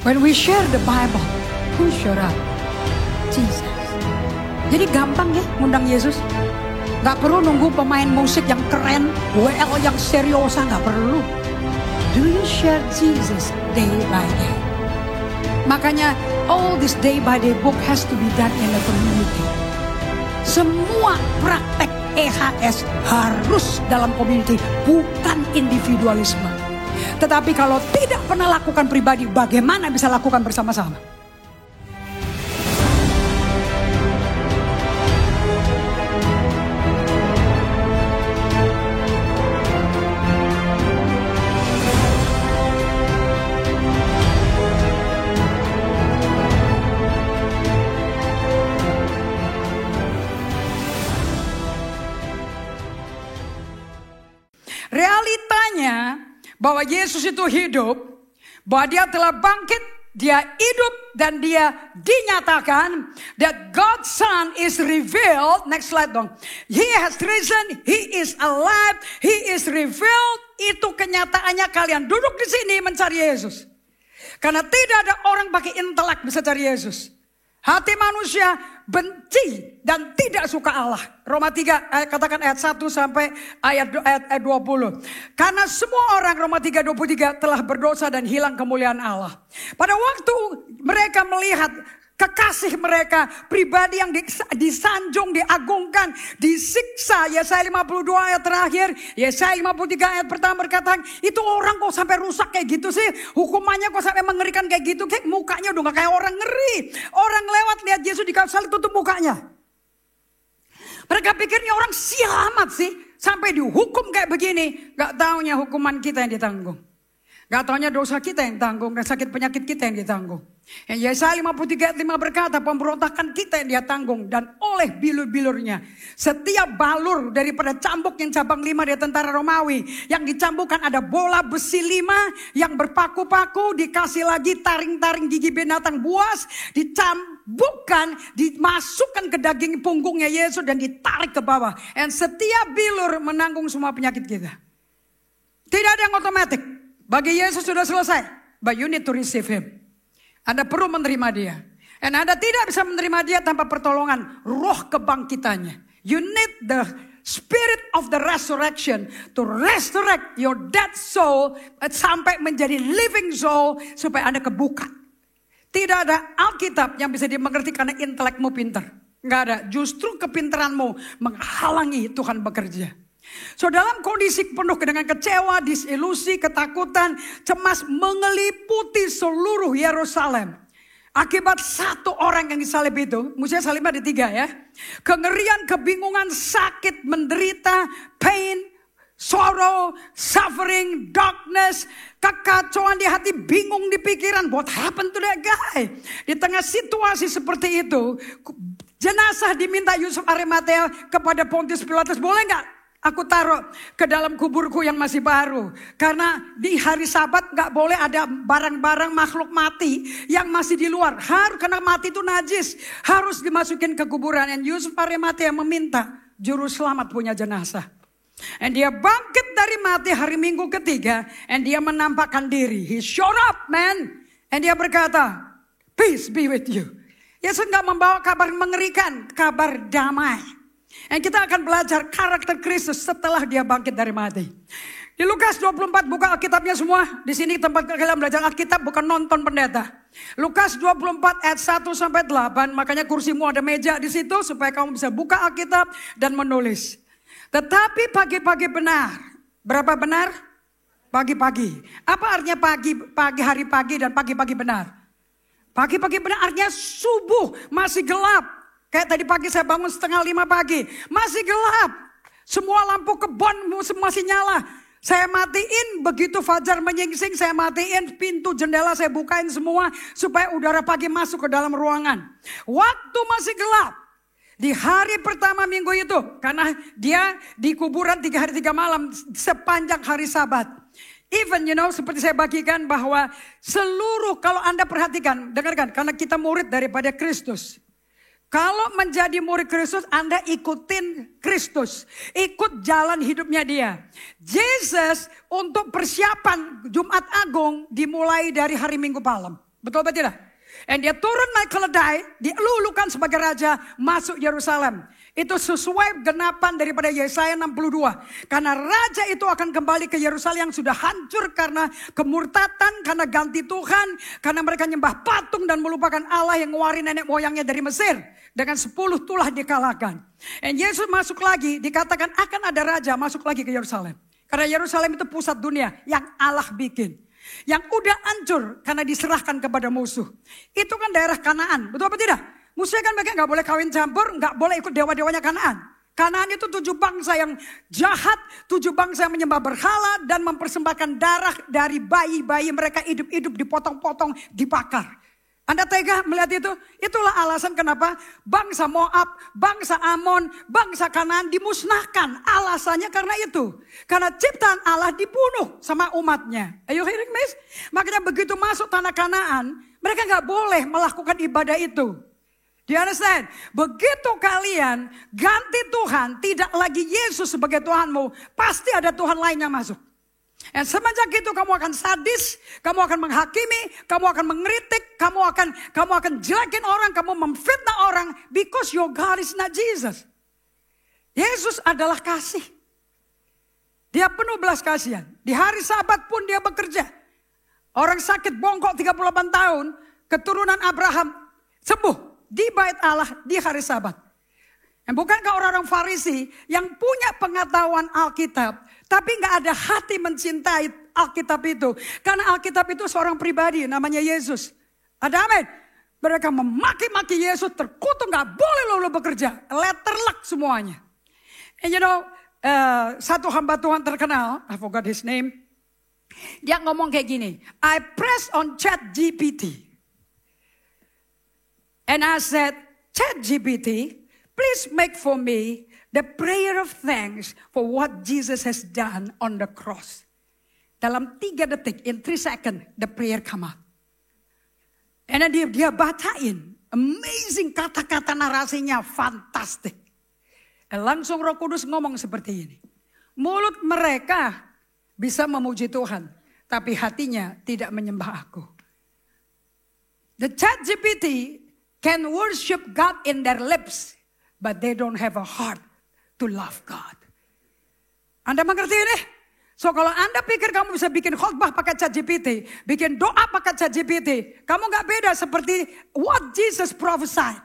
When we share the Bible, who showed up? Jesus. Jadi gampang ya ngundang Yesus. Gak perlu nunggu pemain musik yang keren, WL yang seriosa, gak perlu. Do you share Jesus day by day? Makanya all this day by day book has to be done in a community. Semua praktek EHS harus dalam community, bukan individualisme. Tetapi kalau tidak pernah lakukan pribadi, bagaimana bisa lakukan bersama-sama? Realitanya bahwa Yesus itu hidup, bahwa dia telah bangkit, dia hidup dan dia dinyatakan that God's Son is revealed. Next slide dong. He has risen, He is alive, He is revealed. Itu kenyataannya kalian duduk di sini mencari Yesus. Karena tidak ada orang pakai intelek bisa cari Yesus. Hati manusia benci dan tidak suka Allah. Roma 3 katakan ayat 1 sampai ayat 20. Karena semua orang, Roma 3:23, telah berdosa dan hilang kemuliaan Allah. Pada waktu mereka melihat kekasih mereka pribadi yang disanjung, diagungkan, disiksa. Yesaya 52 ayat terakhir, Yesaya 53 ayat pertama berkata, itu orang kok sampai rusak kayak gitu sih, hukumannya kok sampai mengerikan kayak gitu, kayak mukanya udah gak kayak orang ngeri. Orang lewat lihat Yesus di kayu salib tutup mukanya. Mereka pikirnya orang sial amat sih, sampai dihukum kayak begini. Gak taunya hukuman kita yang ditanggung. Gak taunya dosa kita yang tanggung, dan sakit penyakit kita yang ditanggung. Yesaya 53 ayat 5 berkata, pemberontakan kita yang dia tanggung, dan oleh bilur-bilurnya. Setiap balur daripada cambuk yang cabang 5 dari tentara Romawi, yang dicambukkan ada bola besi 5 yang berpaku-paku, dikasih lagi taring-taring gigi binatang buas, dicambukkan, dimasukkan ke daging punggungnya Yesus dan ditarik ke bawah. Dan setiap bilur menanggung semua penyakit kita. Tidak ada yang otomatis. Bagi Yesus sudah selesai, but you need to receive Him. Anda perlu menerima dia. Dan Anda tidak bisa menerima dia tanpa pertolongan roh kebangkitannya. You need the spirit of the resurrection to resurrect your dead soul sampai menjadi living soul supaya Anda kebuka. Tidak ada Alkitab yang bisa dimengerti karena intelekmu pintar. Enggak ada. Justru kepintaranmu menghalangi Tuhan bekerja. So dalam kondisi penuh dengan kecewa, disilusi, ketakutan, cemas mengeliputi seluruh Yerusalem. Akibat satu orang yang disalib itu, maksudnya salibnya ada 3 ya. Kengerian, kebingungan, sakit, menderita, pain, sorrow, suffering, darkness, kekacauan di hati, bingung di pikiran. What happened to that guy? Di tengah situasi seperti itu, jenazah diminta Yusuf Arimatea kepada Pontius Pilatus, boleh gak aku taruh ke dalam kuburku yang masih baru. Karena di hari Sabat gak boleh ada barang-barang makhluk mati yang masih di luar. Harus, karena mati itu najis, harus dimasukin ke kuburan. Dan Yusuf Arimatea meminta juru selamat punya jenazah. Dan dia bangkit dari mati hari Minggu ketiga. Dan dia menampakkan diri. He showed up, man. Dan dia berkata, peace be with you. Yesus gak membawa kabar mengerikan, kabar damai. Dan kita akan belajar karakter Kristus setelah dia bangkit dari mati. Di Lukas 24 buka Alkitabnya semua. Di sini tempat kalian belajar Alkitab, bukan nonton pendeta. Lukas 24 ayat 1 sampai 8. Makanya kursimu ada meja di situ supaya kamu bisa buka Alkitab dan menulis. Tetapi pagi-pagi benar. Berapa benar? Pagi-pagi. Apa artinya pagi hari pagi dan pagi-pagi benar? Pagi-pagi benar artinya subuh masih gelap. Kayak tadi pagi saya bangun 4:30 pagi. Masih gelap. Semua lampu kebon masih nyala. Saya matiin, begitu fajar menyingsing saya matiin. Pintu jendela saya bukain semua. Supaya udara pagi masuk ke dalam ruangan. Waktu masih gelap. Di hari pertama minggu itu. Karena dia di kuburan 3 hari 3 malam. Sepanjang hari Sabat. Even seperti saya bagikan bahwa seluruh, kalau Anda perhatikan, dengarkan. Karena kita murid daripada Kristus. Kalau menjadi murid Kristus, Anda ikutin Kristus. Ikut jalan hidupnya dia. Yesus untuk persiapan Jumat Agung dimulai dari hari Minggu malam. Betul betul tidak? Dan dia turun naik keledai, dilulukan sebagai raja, masuk Yerusalem. Itu sesuai genapan daripada Yesaya 62. Karena raja itu akan kembali ke Yerusalem yang sudah hancur karena kemurtatan, karena ganti Tuhan, karena mereka nyembah patung dan melupakan Allah yang ngeluarin nenek moyangnya dari Mesir. Dengan 10 tulah dikalahkan. Dan Yesus masuk lagi, dikatakan akan ada raja masuk lagi ke Yerusalem. Karena Yerusalem itu pusat dunia yang Allah bikin. Yang udah hancur karena diserahkan kepada musuh. Itu kan daerah Kanaan, betul apa tidak? Musuhnya kan mereka gak boleh kawin campur, gak boleh ikut dewa-dewanya Kanaan. Kanaan itu 7 bangsa yang jahat, 7 bangsa yang menyembah berhala dan mempersembahkan darah dari bayi-bayi mereka hidup-hidup dipotong-potong, dibakar. Anda tega melihat itu? Itulah alasan kenapa bangsa Moab, bangsa Amon, bangsa Kanaan dimusnahkan. Alasannya karena itu. Karena ciptaan Allah dibunuh sama umatnya. Ayo hearing me? Makanya begitu masuk tanah Kanaan, mereka gak boleh melakukan ibadah itu. Do you understand? Begitu kalian ganti Tuhan, tidak lagi Yesus sebagai Tuhanmu, pasti ada Tuhan lain yang masuk. Dan semenjak itu kamu akan sadis, kamu akan menghakimi, kamu akan mengkritik, kamu akan jelekin orang, kamu memfitnah orang, because your God is not Jesus. Yesus adalah kasih. Dia penuh belas kasihan. Di hari Sabat pun dia bekerja. Orang sakit bongkok 38 tahun, keturunan Abraham sembuh di bait Allah di hari Sabat. Dan bukankah orang-orang Farisi yang punya pengetahuan Alkitab, tapi gak ada hati mencintai Alkitab itu. Karena Alkitab itu seorang pribadi namanya Yesus. Ada amin. Mereka memaki-maki Yesus, terkutuk, gak boleh lo bekerja. Letter luck semuanya. And you know, satu hamba Tuhan terkenal, I forgot his name. Dia ngomong kayak gini, I press on ChatGPT. And I said, ChatGPT, please make for me the prayer of thanks for what Jesus has done on the cross. Dalam 3 detik, in 3 seconds, the prayer come out. And then dia bacain, amazing kata-kata narasinya, fantastic. Dan langsung Roh Kudus ngomong seperti ini. Mulut mereka bisa memuji Tuhan, tapi hatinya tidak menyembah aku. The ChatGPT can worship God in their lips, but they don't have a heart to love God. Anda mengerti ini? So kalau Anda pikir kamu bisa bikin khotbah pakai ChatGPT, bikin doa pakai ChatGPT, kamu gak beda seperti what Jesus prophesied.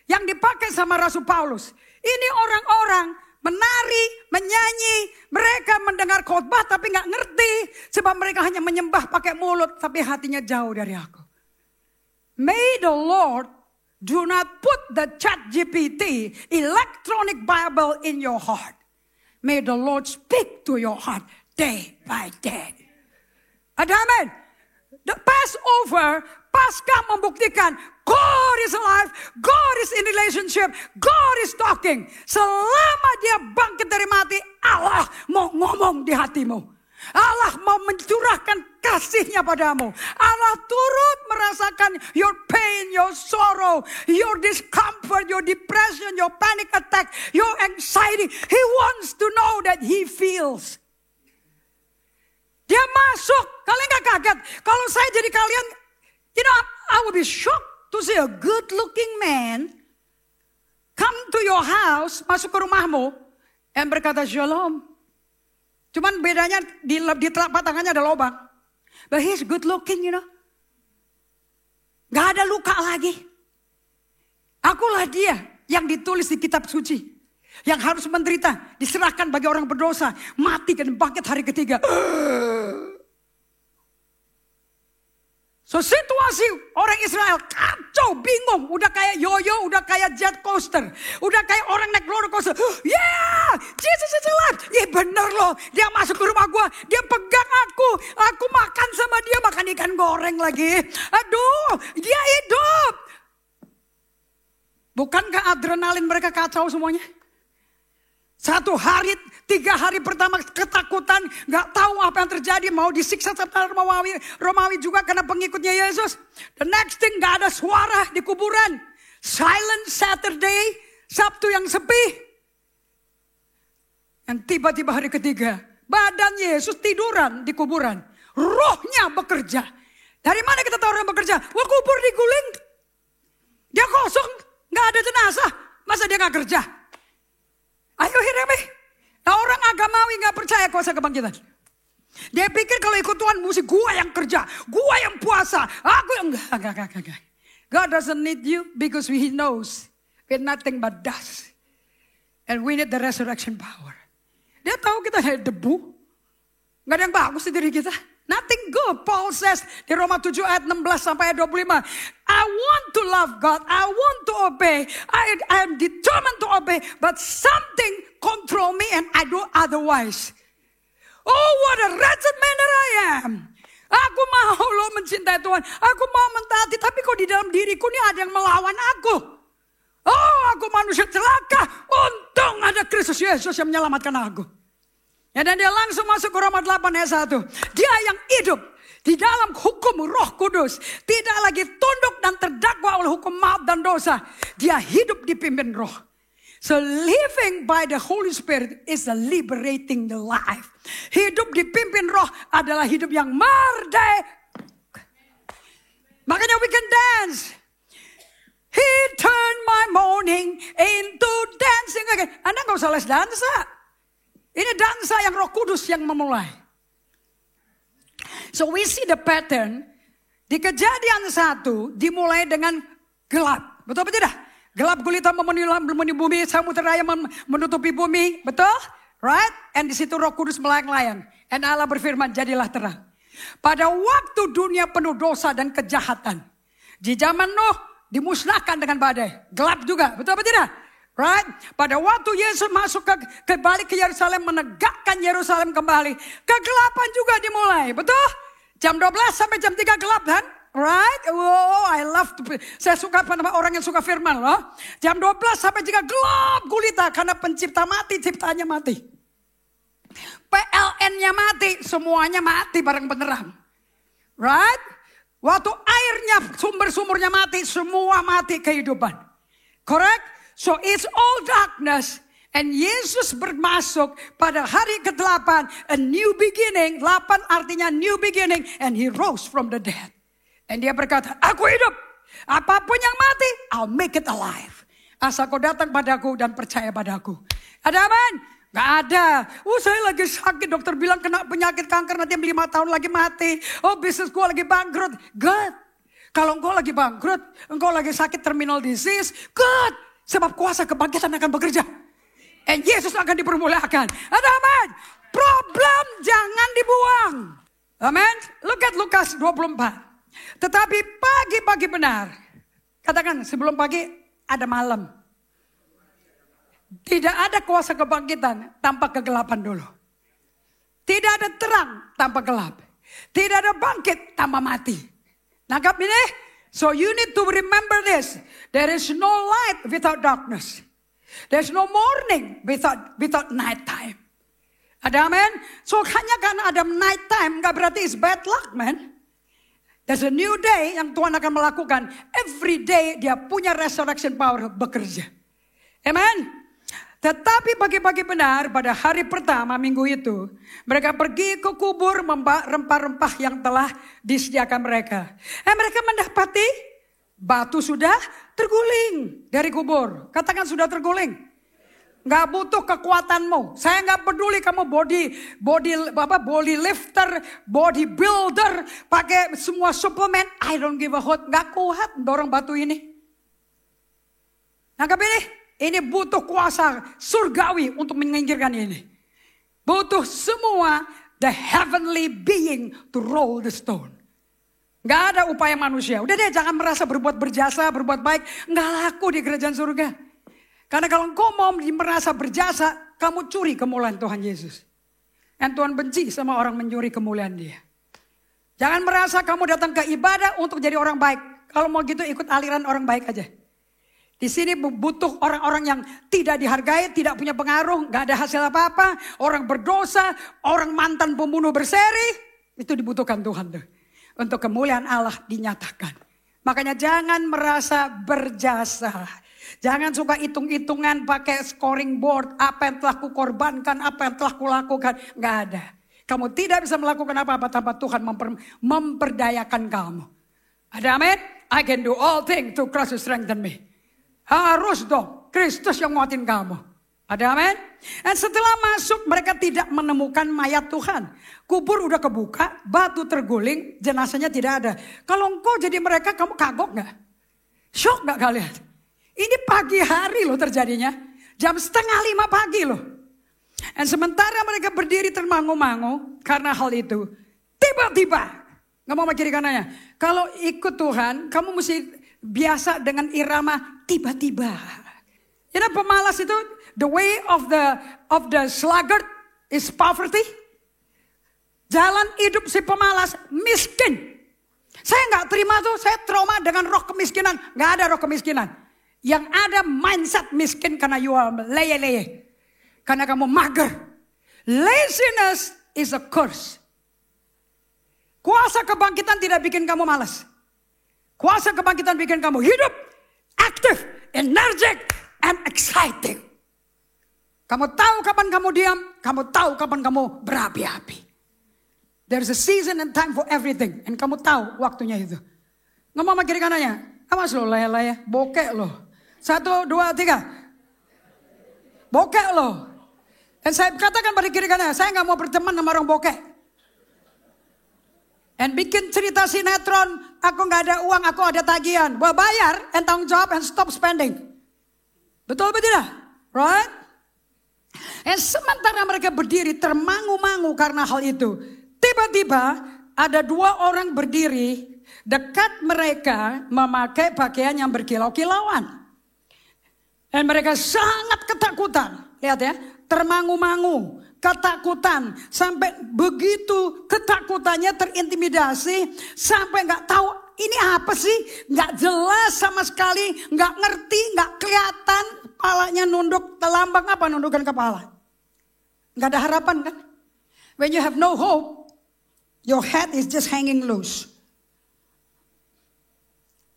Yang dipakai sama Rasul Paulus. Ini orang-orang menari, menyanyi, mereka mendengar khotbah tapi gak ngerti. Sebab mereka hanya menyembah pakai mulut tapi hatinya jauh dari aku. May the Lord do not put the ChatGPT electronic Bible in your heart. May the Lord speak to your heart day by day. Ada amin. The Passover, Paskah membuktikan God is alive, God is in relationship, God is talking. Selama dia bangkit dari mati, Allah mau ngomong di hatimu. Allah mau mencurahkan kasihnya padamu. Allah turut merasakan your pain, your sorrow, your discomfort, your depression, your panic attack, your anxiety. He wants to know that He feels. Dia masuk. Kalian gak kaget? Kalau saya jadi kalian, you know, I would be shocked to see a good looking man come to your house, masuk ke rumahmu, and berkata shalom. Cuman bedanya di telapak tangannya ada lubang. But he's good looking, you know. Gak ada luka lagi. Akulah dia yang ditulis di kitab suci. Yang harus menderita, diserahkan bagi orang berdosa. Mati dan bangkit hari ketiga. So situasi orang Israel kacau, bingung. Udah kayak yoyo, udah kayak jet coaster. Udah kayak orang naik roller coaster. Yeah, Jesus is alive. Ya bener loh, dia masuk ke rumah gue. Dia pegang aku. Aku makan sama dia, makan ikan goreng lagi. Aduh, dia hidup. Bukankah adrenalin mereka kacau semuanya? 1 hari, 3 hari pertama ketakutan, gak tahu apa yang terjadi, mau disiksa serta Romawi juga karena pengikutnya Yesus. The next thing gak ada suara di kuburan. Silent Saturday, Sabtu yang sepi. Dan tiba-tiba hari ketiga, badan Yesus tiduran di kuburan. Rohnya bekerja. Dari mana kita tahu orang bekerja? Wah, kubur diguling. Dia kosong, nggak ada jenazah. Masa dia nggak kerja? Ayo hiremi. Nah, orang agamawi nggak percaya kuasa kebangkitan. Dia pikir kalau ikut Tuhan mesti gua yang kerja, gua yang puasa, aku yang enggak. God doesn't need you because He knows we're nothing but dust. And we need the resurrection power. Dia tahu kita hanya debu. Nggak ada yang bagus di diri kita. Nothing good. Paul says di Roma 7 ayat 16 sampai ayat 25. I want to love God. I want to obey. I am determined to obey. But something control me and I do otherwise. Oh, what a wretched man that I am. Aku mau loh mencintai Tuhan. Aku mau mentaati. Tapi kok di dalam diriku ini ada yang melawan aku. Oh, aku manusia celaka. Untung ada Kristus Yesus yang menyelamatkan aku. Ya, dan dia langsung masuk ke Roma 8 ayat 1. Dia yang hidup di dalam hukum Roh Kudus. Tidak lagi tunduk dan terdakwa oleh hukum maut dan dosa. Dia hidup dipimpin Roh. So living by the Holy Spirit is a liberating the life. Hidup dipimpin Roh adalah hidup yang merdeka. Makanya we can dance. He turned my mourning into dancing again. Anda gak usah les dansa. Ini dansa yang Roh Kudus yang memulai. So we see the pattern. Di Kejadian 1 dimulai dengan gelap. Betul apa tidak? Gelap gulita memenuhi bumi, samudera yang menutupi bumi, betul? Right? And di situ Roh Kudus melayang-layang. And Allah berfirman, jadilah terang. Pada waktu dunia penuh dosa dan kejahatan, di zaman Nuh dimusnahkan dengan badai, gelap juga, betul apa tidak? Right? Pada waktu Yesus masuk kembali ke Yerusalem, menegakkan Yerusalem kembali, kegelapan juga dimulai, betul? Jam 12 sampai jam 3 gelap kan? Right? Oh, I love to. Saya suka orang yang suka firman loh. Jam 12 sampai 3 gelap gulita karena pencipta mati, ciptanya mati. PLN-nya mati, semuanya mati bareng penerang. Right? Waktu airnya, sumber-sumbernya mati, semua mati kehidupan. Correct? So it's all darkness. And Yesus bermasuk pada hari ke-8, a new beginning. 8 artinya new beginning. And He rose from the dead. Dan dia berkata, aku hidup. Apapun yang mati, I'll make it alive. Asal kau datang padaku dan percaya padaku. Ada aman? Gak ada. Saya lagi sakit. Dokter bilang kena penyakit kanker. Nanti 5 tahun lagi mati. Oh, bisnis gue lagi bangkrut. Good. Kalau engkau lagi bangkrut, engkau lagi sakit terminal disease. Good. Sebab kuasa kebangkitan akan bekerja. And Yesus akan dipermuliakan. Ada aman? Problem jangan dibuang. Amen. Look at Lukas 24. Tetapi pagi-pagi benar. Katakan sebelum pagi ada malam. Tidak ada kuasa kebangkitan tanpa kegelapan dulu. Tidak ada terang tanpa gelap. Tidak ada bangkit tanpa mati. Nangkap ini? So you need to remember this. There is no light without darkness. There's no morning without night time. Ada amen? So hanya karena ada night time gak berarti it's bad luck, man. There's a new day yang Tuhan akan melakukan. Every day dia punya resurrection power bekerja. Amen. Tetapi pagi-pagi benar pada hari pertama minggu itu. Mereka pergi ke kubur membawa rempah-rempah yang telah disediakan mereka. Mereka mendapati batu sudah terguling dari kubur. Katakan sudah terguling. Gak butuh kekuatanmu. Saya gak peduli kamu body lifter, body builder, pakai semua suplemen. I don't give a hoot. Gak kuat dorong batu ini. Nangkap ini? Ini butuh kuasa surgawi untuk menyingkirkan ini. Butuh semua the heavenly being to roll the stone. Gak ada upaya manusia. Udah deh, jangan merasa berbuat berjasa, berbuat baik. Gak laku di kerajaan surga. Karena kalau engkau mau merasa berjasa, kamu curi kemuliaan Tuhan Yesus. Dan Tuhan benci sama orang mencuri kemuliaan dia. Jangan merasa kamu datang ke ibadah untuk jadi orang baik. Kalau mau gitu ikut aliran orang baik aja. Di sini butuh orang-orang yang tidak dihargai, tidak punya pengaruh, gak ada hasil apa-apa. Orang berdosa, orang mantan pembunuh berseri. Itu dibutuhkan Tuhan tuh. Untuk kemuliaan Allah dinyatakan. Makanya jangan merasa berjasa. Jangan suka hitung-hitungan pakai scoring board. Apa yang telah kukorbankan, apa yang telah kulakukan. Gak ada. Kamu tidak bisa melakukan apa-apa tanpa Tuhan memperdayakan kamu. Ada amin? I can do all things through Christ who strengthen me. Harus dong, Kristus yang nguatin kamu. Ada amin? Dan setelah masuk mereka tidak menemukan mayat Tuhan. Kubur udah kebuka, batu terguling, jenazahnya tidak ada. Kalau engkau jadi mereka, kamu kagok gak? Shock gak kalian? Ini pagi hari loh terjadinya. Jam 4:30 pagi loh. Dan sementara mereka berdiri termangu-mangu karena hal itu. Tiba-tiba. Gak mau kiri kanannya. Kalau ikut Tuhan, kamu mesti biasa dengan irama tiba-tiba. Jadi pemalas itu, the way of the sluggard is poverty. Jalan hidup si pemalas miskin. Saya gak terima tuh, saya trauma dengan roh kemiskinan. Gak ada roh kemiskinan. Yang ada mindset miskin karena you are leye-leye. Karena kamu mager. Laziness is a curse. Kuasa kebangkitan tidak bikin kamu malas. Kuasa kebangkitan bikin kamu hidup, aktif, energetic, and exciting. Kamu tahu kapan kamu diam, kamu tahu kapan kamu berapi-api. There's a season and time for everything. And kamu tahu waktunya itu. Ngomong sama kiri kanannya, awas lo laya-laya, bokek lo. 1, 2, 3. Bokek lo. Dan saya katakan pada kiri kanannya, saya gak mau berteman sama orang bokek. And bikin cerita sinetron, aku gak ada uang, aku ada tagihan. Well, bayar and tanggung jawab and stop spending. Betul tidak? Right? Dan sementara mereka berdiri termangu-mangu karena hal itu. Tiba-tiba ada 2 orang berdiri dekat mereka memakai pakaian yang berkilau-kilauan. Dan mereka sangat ketakutan. Lihat ya, termangu-mangu. Ketakutan, sampai begitu ketakutannya terintimidasi, sampai gak tahu ini apa sih, gak jelas sama sekali, gak ngerti, gak kelihatan, kepalanya nunduk, telambang apa nundukkan kepala. Gak ada harapan kan? When you have no hope, your head is just hanging loose.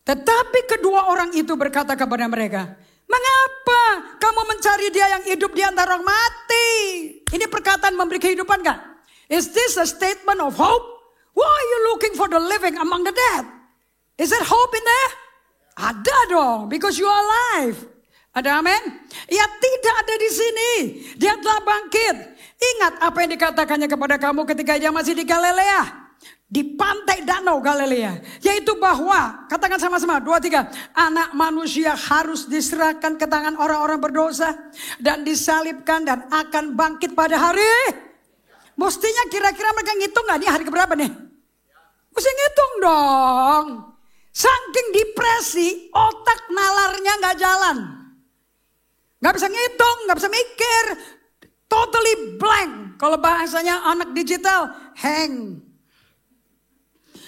Tetapi kedua orang itu berkata kepada mereka, mengapa kamu mencari dia yang hidup di antara orang mati? Ini perkataan memberi kehidupan kan? Is this a statement of hope? Why are you looking for the living among the dead? Is there hope in there? Ada dong, because you are alive. Ada amin? Ya tidak ada di sini. Dia telah bangkit. Ingat apa yang dikatakannya kepada kamu ketika dia masih di Galilea. Di pantai danau Galilea. Yaitu bahwa, katakan sama-sama, 2, 3. Anak manusia harus diserahkan ke tangan orang-orang berdosa. Dan disalibkan dan akan bangkit pada hari. Mestinya kira-kira mereka ngitung gak nih hari keberapa nih? Mesti ngitung dong. Saking depresi, otak nalarnya gak jalan. Gak bisa ngitung, gak bisa mikir. Totally blank. Kalau bahasanya anak digital, hang.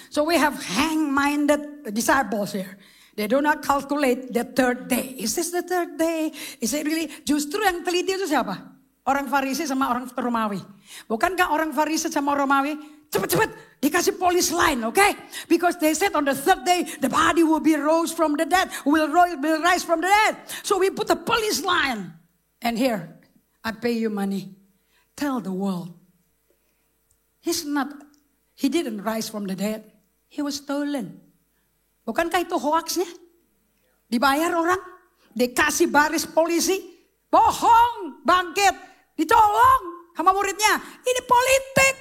So we have hang-minded disciples here. They do not calculate the third day. Is this the third day? Is it really? Justru yang teliti itu siapa? Orang Farisi sama orang Romawi. Bukankah orang Farisi sama orang Romawi? Cepat-cepat dikasih polis line, okay? Because they said on the third day, the body will be rose from the dead. Will rise from the dead. So we put a police line. And here, I pay you money. Tell the world. He didn't rise from the dead. He was stolen. Bukankah itu hoaxnya? Dibayar orang, dikasih baris polisi, bohong, bangkit, ditolong sama muridnya. Ini politik.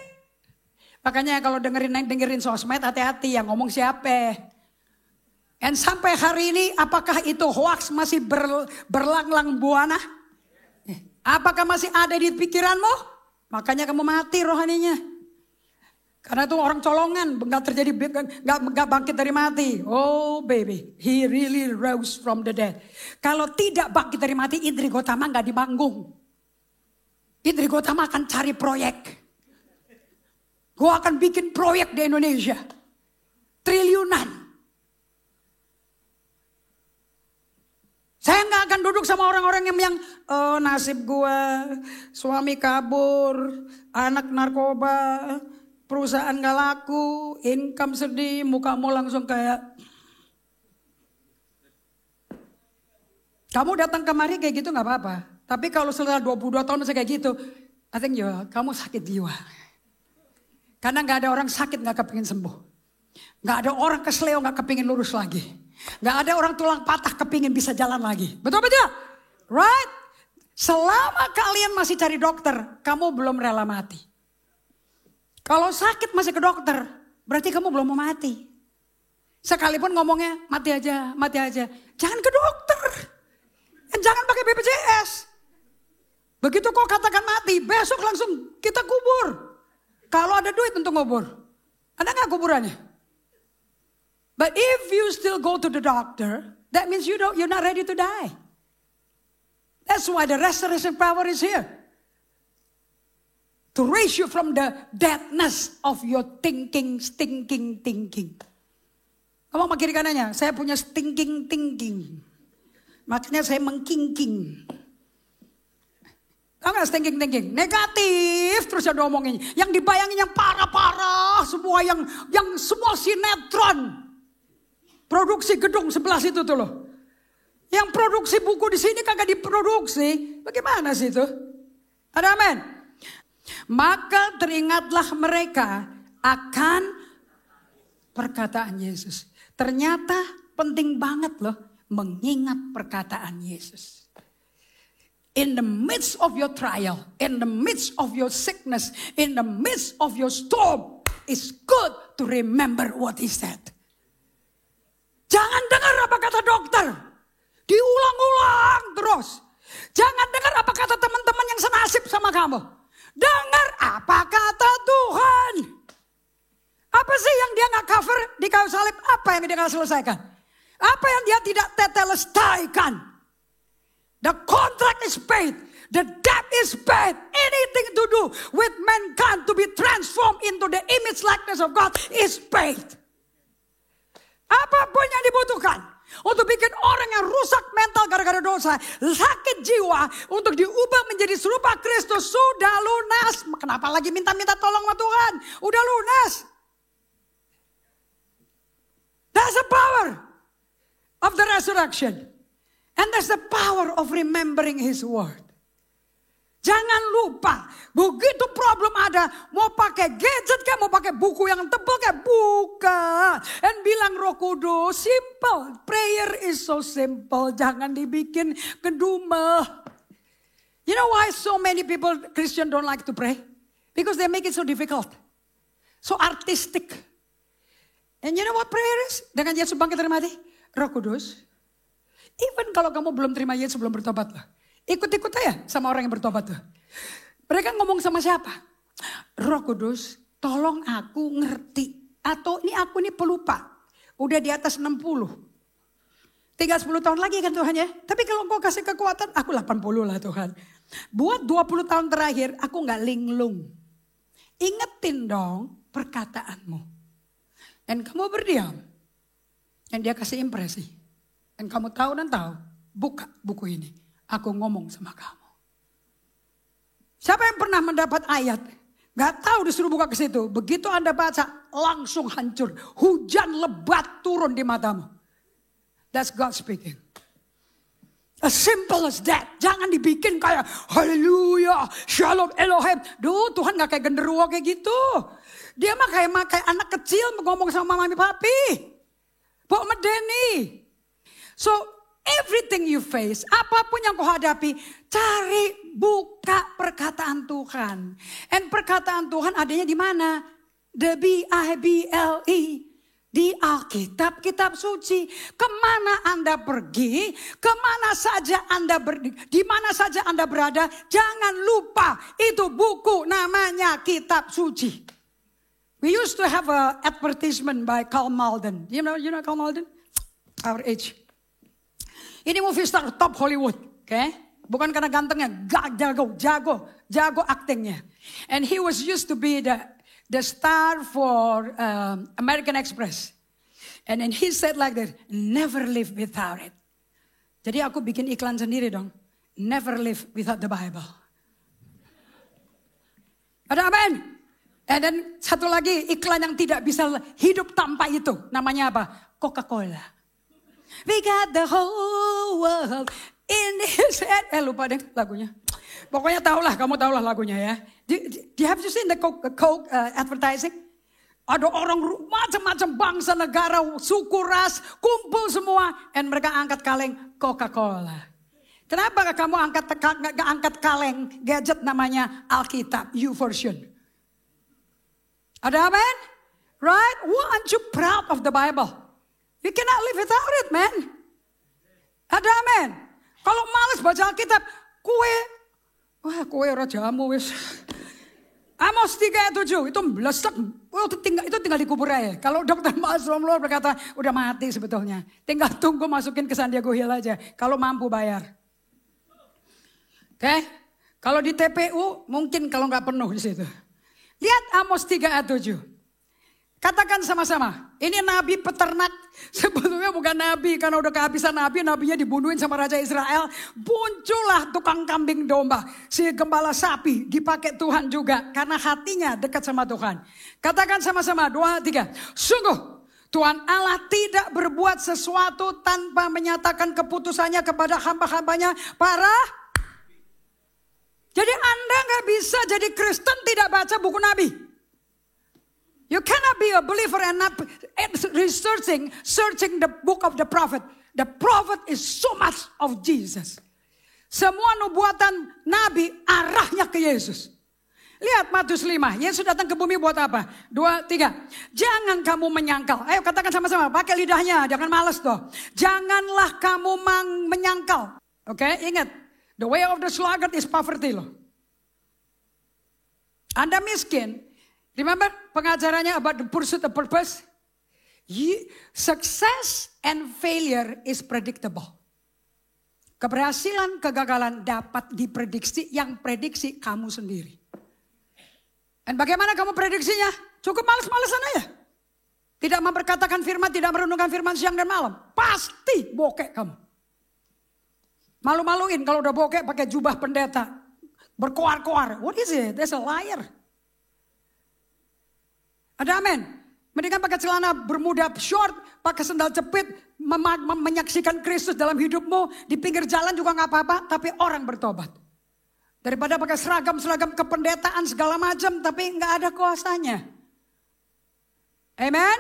Makanya kalau dengerin sosmed, hati-hati yang ngomong siapa. Dan sampai hari ini, apakah itu hoax masih berlanglang buana? Apakah masih ada di pikiranmu? Makanya kamu mati rohaninya. Karena itu orang colongan, gak bangkit dari mati. Oh baby, he really rose from the dead. Kalau tidak bangkit dari mati, Indri Gotama gak di panggung. Indri Gotama akan cari proyek. Gue akan bikin proyek di Indonesia. Triliunan. Saya gak akan duduk sama orang-orang yang nasib gue, suami kabur, anak narkoba, perusahaan gak laku, income sedih, mukamu langsung kayak. Kamu datang kemari kayak gitu gak apa-apa. Tapi kalau setelah 22 tahun masih kayak gitu, I think kamu sakit jiwa. Karena gak ada orang sakit gak kepingin sembuh. Gak ada orang kesleo gak kepingin lurus lagi. Gak ada orang tulang patah kepingin bisa jalan lagi. Betul-betul? Right? Selama kalian masih cari dokter, kamu belum rela mati. Kalau sakit masih ke dokter, berarti kamu belum mau mati. Sekalipun ngomongnya mati aja, mati aja. Jangan ke dokter. Jangan pakai BPJS. Begitu kau katakan mati, besok langsung kita kubur. Kalau ada duit untuk ngubur. Ada gak kuburannya? But if you still go to the doctor, that means you're not ready to die. That's why the resurrection power is here. To raise you from the deadness of your stinking thinking. Kamu sama kiri kanannya, saya punya stinking thinking. Makanya saya mengkingking. Tahu gak stinking thinking? Negatif terus yang diomongin. Yang dibayangin yang parah-parah. Semua yang semua sinetron. Produksi gedung sebelah situ tuh loh. Yang produksi buku di sini kagak diproduksi. Bagaimana sih itu? Ada amin? Maka teringatlah mereka akan perkataan Yesus. Ternyata penting banget loh mengingat perkataan Yesus. In the midst of your trial, in the midst of your sickness, in the midst of your storm, it's good to remember what he said. Jangan dengar apa kata dokter. Diulang-ulang terus. Jangan dengar apa kata teman-teman yang senasib sama kamu. Dengar apa kata Tuhan. Apa sih yang dia gak cover di kayu salib? Apa yang dia gak selesaikan? Apa yang dia tidak tetelestaikan? The contract is paid. The debt is paid. Anything to do with mankind to be transformed into the image likeness of God is paid. Apapun yang dibutuhkan untuk bikin orang yang rusak mental gara-gara dosa, sakit jiwa, untuk diubah menjadi serupa Kristus sudah lunas. Kenapa lagi minta-minta tolong sama Tuhan? Udah lunas. That's the power of the resurrection. And that's the power of remembering His word. Jangan lupa, begitu problem ada, mau pakai gadget kayak mau pakai buku yang tebal kayak buka. Dan bilang Roh Kudus, simple. Prayer is so simple, jangan dibikin kedumah. You know why so many people, Christian don't like to pray? Because they make it so difficult. So artistic. And you know what prayer is? Dengan Yesus bangkit dari mati. Roh Kudus. Even kalau kamu belum terima Yesus, belum bertobat lah. Ikut-ikut aja sama orang yang bertobat tuh. Mereka ngomong sama siapa? Roh Kudus, tolong aku ngerti. Atau ini aku ini pelupa. Udah di atas 60. Tinggal 10 tahun lagi kan Tuhan ya. Tapi kalau engkau kasih kekuatan, aku 80 lah Tuhan. Buat 20 tahun terakhir, aku gak linglung. Ingetin dong perkataanmu. Dan kamu berdiam. Dan dia kasih impresi. Dan kamu tahu dan tahu, buka buku ini. Aku ngomong sama kamu. Siapa yang pernah mendapat ayat? Gak tahu disuruh buka ke situ. Begitu Anda baca, langsung hancur. Hujan lebat turun di matamu. That's God speaking. As simple as that. Jangan dibikin kayak haleluya, shalom Elohim. Duh, Tuhan gak kayak genderuwo kayak gitu. Dia mah kayak anak kecil ngomong sama mami papi. Bawa medeni. So everything you face, apapun yang kau hadapi, cari buka perkataan Tuhan. And perkataan Tuhan adanya di mana? The Bible. Di Alkitab, kitab suci. Kemana Anda pergi, kemana saja Anda di mana saja Anda berada, jangan lupa itu buku namanya kitab suci. We used to have a advertisement by Karl Malden. You know Karl Malden? Our age. Ini movie star top Hollywood, okay? Bukan karena gantengnya, jago aktingnya. And he was used to be the star for American Express. And then he said like that, never live without it. Jadi aku bikin iklan sendiri dong. Never live without the Bible. Ada amin? And then satu lagi iklan yang tidak bisa hidup tanpa itu. Namanya apa? Coca-Cola. We got the whole world in his head. Lupa deh lagunya. Pokoknya kamu tahulah lagunya ya. Have you seen the Coke advertising? Ada orang macam-macam bangsa, negara, suku, ras, kumpul semua. Dan mereka angkat kaleng Coca-Cola. Kenapa kamu gak angkat kaleng gadget namanya Alkitab, YouVersion? Ada amen? Right? Why aren't you proud of the Bible? You cannot live without it, man. Ada amen? Kalau malas baca Alkitab, kue rajamu wis. Amos 3 ayat 7 itu melesak, itu tinggal dikubur aja. Kalau dokter Maslow berkata udah mati sebetulnya, tinggal tunggu masukin ke San Diego Hill aja. Kalau mampu bayar, oke? Kalau di TPU mungkin kalau nggak penuh di situ. Lihat Amos 3 ayat 7. Katakan sama-sama, ini nabi peternak, sebetulnya bukan nabi karena udah kehabisan nabinya dibunuhin sama Raja Israel. Muncullah tukang kambing domba, si gembala sapi dipakai Tuhan juga karena hatinya dekat sama Tuhan. Katakan sama-sama, 2, 3. Sungguh Tuhan Allah tidak berbuat sesuatu tanpa menyatakan keputusannya kepada hamba-hambanya para. Jadi Anda gak bisa jadi Kristen tidak baca buku nabi. You cannot be a believer and not searching the book of the prophet. The prophet is so much of Jesus. Semua nubuatan nabi arahnya ke Yesus. Lihat Matius 5, Yesus datang ke bumi buat apa? 2, 3. Jangan kamu menyangkal. Ayo katakan sama-sama, pakai lidahnya, jangan malas toh. Janganlah kamu menyangkal. Oke, ingat. The way of the sluggard is poverty loh. Anda miskin. Remember pengajarannya about the pursuit of purpose? Success and failure is predictable. Keberhasilan, kegagalan dapat diprediksi, yang prediksi kamu sendiri. Dan bagaimana kamu prediksinya? Cukup males-malesan aja. Tidak memperkatakan firman, tidak merenungkan firman siang dan malam. Pasti bokek kamu. Malu-maluin kalau udah bokek pakai jubah pendeta. Berkoar-koar. What is it? That's a liar. Ada amin. Mendingan pakai celana bermuda short, pakai sendal jepit, menyaksikan Kristus dalam hidupmu. Di pinggir jalan juga gak apa-apa, tapi orang bertobat. Daripada pakai seragam-seragam kependetaan segala macam, tapi gak ada kuasanya. Amen.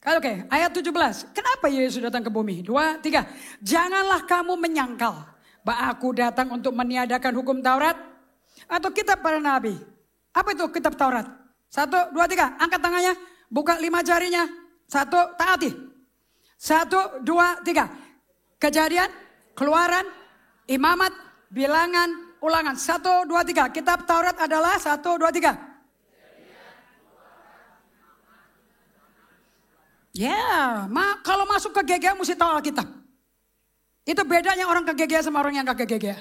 Oke, ayat 17. Kenapa Yesus datang ke bumi? 2, 3. Janganlah kamu menyangkal bahwa aku datang untuk meniadakan hukum Taurat atau kitab para nabi. Apa itu kitab Taurat? 1, 2, 3. Angkat tangannya. Buka 5 jarinya. 1, taati. 1, 2, 3. Kejadian, Keluaran, Imamat, Bilangan, Ulangan. 1, 2, 3. Kitab Taurat adalah 1, 2, 3. Ya, kalau masuk ke GGA mesti tahu Alkitab. Itu bedanya orang ke GGA sama orang yang gak ke GGA.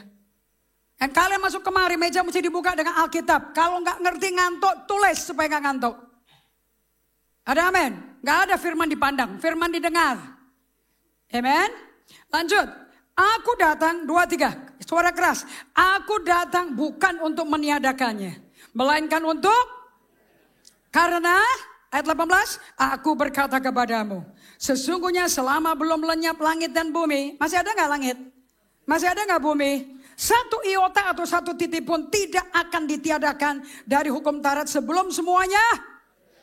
Dan kalian masuk kemari, meja mesti dibuka dengan Alkitab. Kalau nggak ngerti ngantuk, tulis supaya nggak ngantuk. Ada amin? Nggak ada firman dipandang, firman didengar. Amen? Lanjut. Aku datang, 2, 3. Suara keras. Aku datang bukan untuk meniadakannya. Melainkan untuk, karena, ayat 18. Aku berkata kepadamu. Sesungguhnya selama belum lenyap langit dan bumi. Masih ada nggak langit? Masih ada nggak bumi? Satu iota atau satu titik pun tidak akan ditiadakan dari hukum Taurat sebelum semuanya.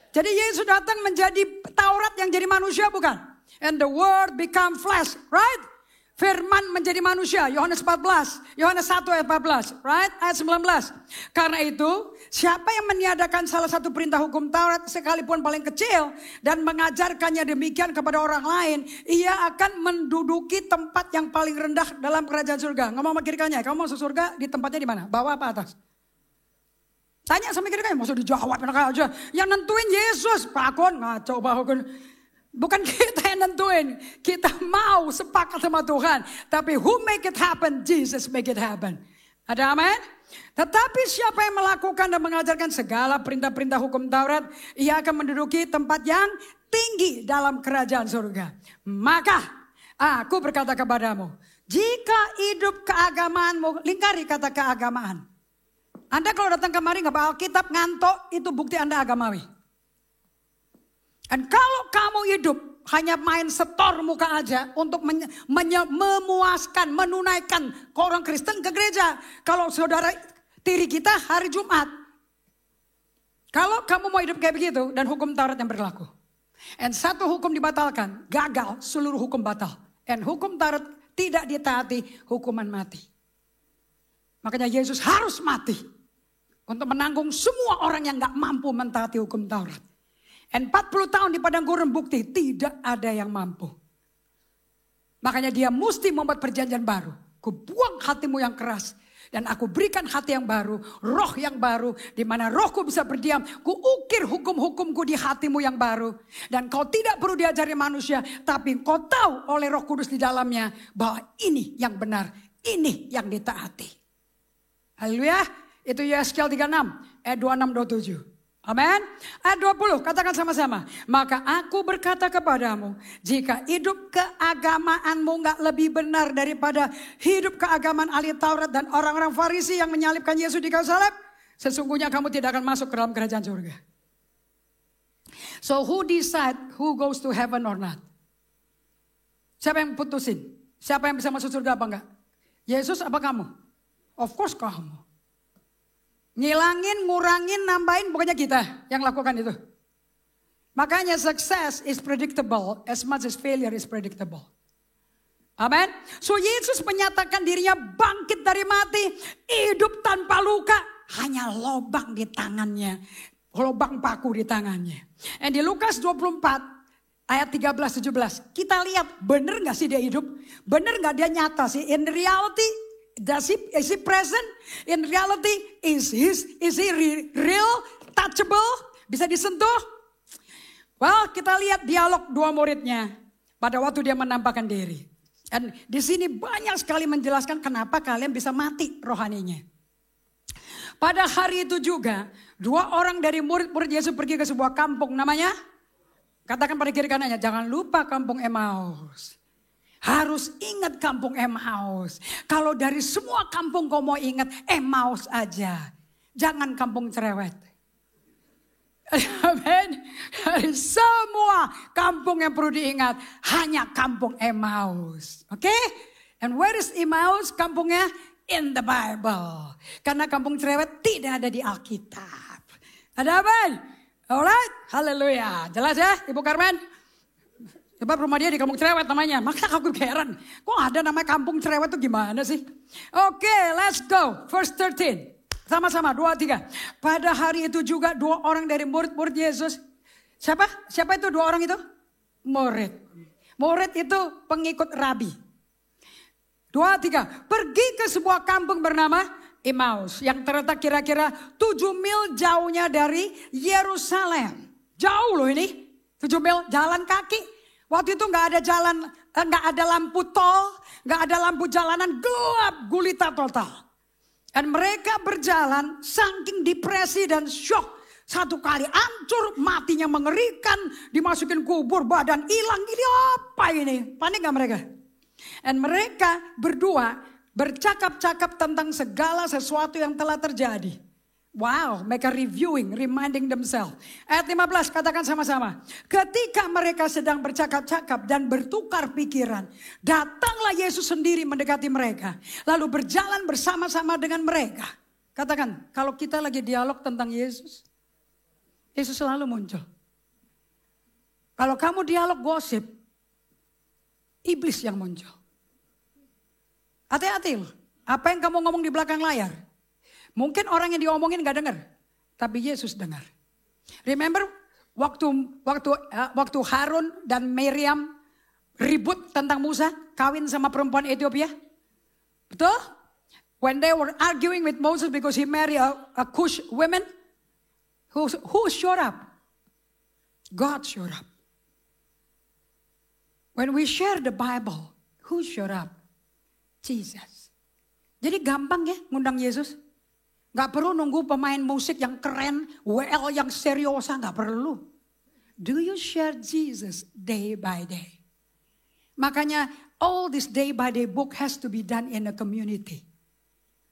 Jadi Yesus datang menjadi Taurat yang jadi manusia bukan? And the word become flesh, right? Firman menjadi manusia, Yohanes 14, Yohanes 1 ayat 14, right? Ayat 19. Karena itu, siapa yang meniadakan salah satu perintah hukum Taurat sekalipun paling kecil dan mengajarkannya demikian kepada orang lain, ia akan menduduki tempat yang paling rendah dalam kerajaan surga. Ngomong sama kiri kanannya, kamu masuk surga di tempatnya di mana? Bawah apa atas? Tanya sama kiri kanannya, maksud dijawab enak aja. Yang nentuin Yesus, pakon, ngaco pakon. Bukan kita yang nentuin, kita mau sepakat sama Tuhan. Tapi who make it happen? Jesus make it happen. Ada amin? Tetapi siapa yang melakukan dan mengajarkan segala perintah-perintah hukum Taurat, ia akan menduduki tempat yang tinggi dalam kerajaan surga. Maka aku berkata kepadamu, jika hidup keagamaanmu, lingkari kata keagamaan. Anda kalau datang kemari nggak bawa Alkitab ngantuk, itu bukti Anda agamawi. Dan kalau kamu hidup hanya main setor muka aja untuk memuaskan, menunaikan ke orang Kristen ke gereja. Kalau saudara tiri kita hari Jumat, Kalau kamu mau hidup kayak begitu dan hukum Taurat yang berlaku. And satu hukum dibatalkan, gagal, seluruh hukum batal. And hukum Taurat tidak ditaati, hukuman mati. Makanya Yesus harus mati untuk menanggung semua orang yang gak mampu mentaati hukum Taurat. And 40 tahun di padang gurun bukti tidak ada yang mampu. Makanya dia mesti membuat perjanjian baru. Kubuang hatimu yang keras dan aku berikan hati yang baru, roh yang baru, di mana rohku bisa berdiam. Kuukir hukum-hukumku di hatimu yang baru. Dan kau tidak perlu diajari manusia, tapi kau tahu oleh Roh Kudus di dalamnya bahwa ini yang benar, ini yang ditaati. Haleluya. Itu Yeskiel 36 ayat 26-27. Amin. Ayat 20, katakan sama-sama. Maka aku berkata kepadamu, jika hidup keagamaanmu gak lebih benar daripada hidup keagamaan ahli Taurat dan orang-orang Farisi yang menyalibkan Yesus di kayu salib, sesungguhnya kamu tidak akan masuk ke dalam kerajaan surga. So who decide who goes to heaven or not? Siapa yang putusin? Siapa yang bisa masuk surga apa enggak? Yesus apa kamu? Of course kamu. Ngilangin, ngurangin, nambahin, pokoknya kita yang lakukan itu. Makanya success is predictable as much as failure is predictable. Amin. So Yesus menyatakan dirinya bangkit dari mati, hidup tanpa luka, hanya lobang di tangannya, lobang paku di tangannya. And di Lukas 24 ayat 13-17, kita lihat benar gak sih dia hidup? Benar gak dia nyata sih? In reality, is he present? In reality, is he real, touchable, bisa disentuh? Well, kita lihat dialog dua muridnya pada waktu dia menampakkan diri. Dan di sini banyak sekali menjelaskan kenapa kalian bisa mati rohaninya. Pada hari itu juga, dua orang dari murid-murid Yesus pergi ke sebuah kampung namanya, katakan pada kiri kanannya, jangan lupa kampung Emmaus. Harus ingat kampung Emmaus. Kalau dari semua kampung kau mau ingat, Emmaus aja. Jangan kampung cerewet. Amin. Dari semua kampung yang perlu diingat, hanya kampung Emmaus. Oke? And where is Emmaus? Kampungnya in the Bible. Karena kampung cerewet tidak ada di Alkitab. Ada apa? Alright? Haleluya. Jelas ya Ibu Carmen? Sebab rumah dia di kampung cerewet namanya. Maka aku heran. Kok ada nama kampung cerewet itu gimana sih? Oke, let's go. Verse 13. Sama-sama, 2-3. Pada hari itu juga dua orang dari murid-murid Yesus. Siapa? Siapa itu dua orang itu? Murid. Murid itu pengikut rabi. 2-3. Pergi ke sebuah kampung bernama Emmaus. Yang terletak kira-kira 7 mil jauhnya dari Yerusalem. Jauh loh ini. 7 mil jalan kaki. Waktu itu gak ada jalan, gak ada lampu tol, gak ada lampu jalanan, gelap gulita total. Dan mereka berjalan saking depresi dan syok. Satu kali hancur, matinya mengerikan, dimasukin kubur, badan hilang. Ini apa ini? Panik gak mereka? Dan mereka berdua bercakap-cakap tentang segala sesuatu yang telah terjadi. Wow, mereka reviewing, reminding themselves. Ayat 15, katakan sama-sama. Ketika mereka sedang bercakap-cakap dan bertukar pikiran, datanglah Yesus sendiri mendekati mereka. Lalu berjalan bersama-sama dengan mereka. Katakan, kalau kita lagi dialog tentang Yesus, Yesus selalu muncul. Kalau kamu dialog gosip, iblis yang muncul. Hati-hati loh, apa yang kamu ngomong di belakang layar. Mungkin orang yang diomongin gak dengar, tapi Yesus dengar. Remember waktu Harun dan Miriam ribut tentang Musa kawin sama perempuan Ethiopia? Betul? When they were arguing with Moses because he married a Cush woman, who showed up? God showed up. When we share the Bible, who showed up? Jesus. Jadi gampang ya ngundang Yesus. Gak perlu nunggu pemain musik yang keren, WL yang seriosa, gak perlu. Do you share Jesus day by day? Makanya all this day by day book has to be done in a community.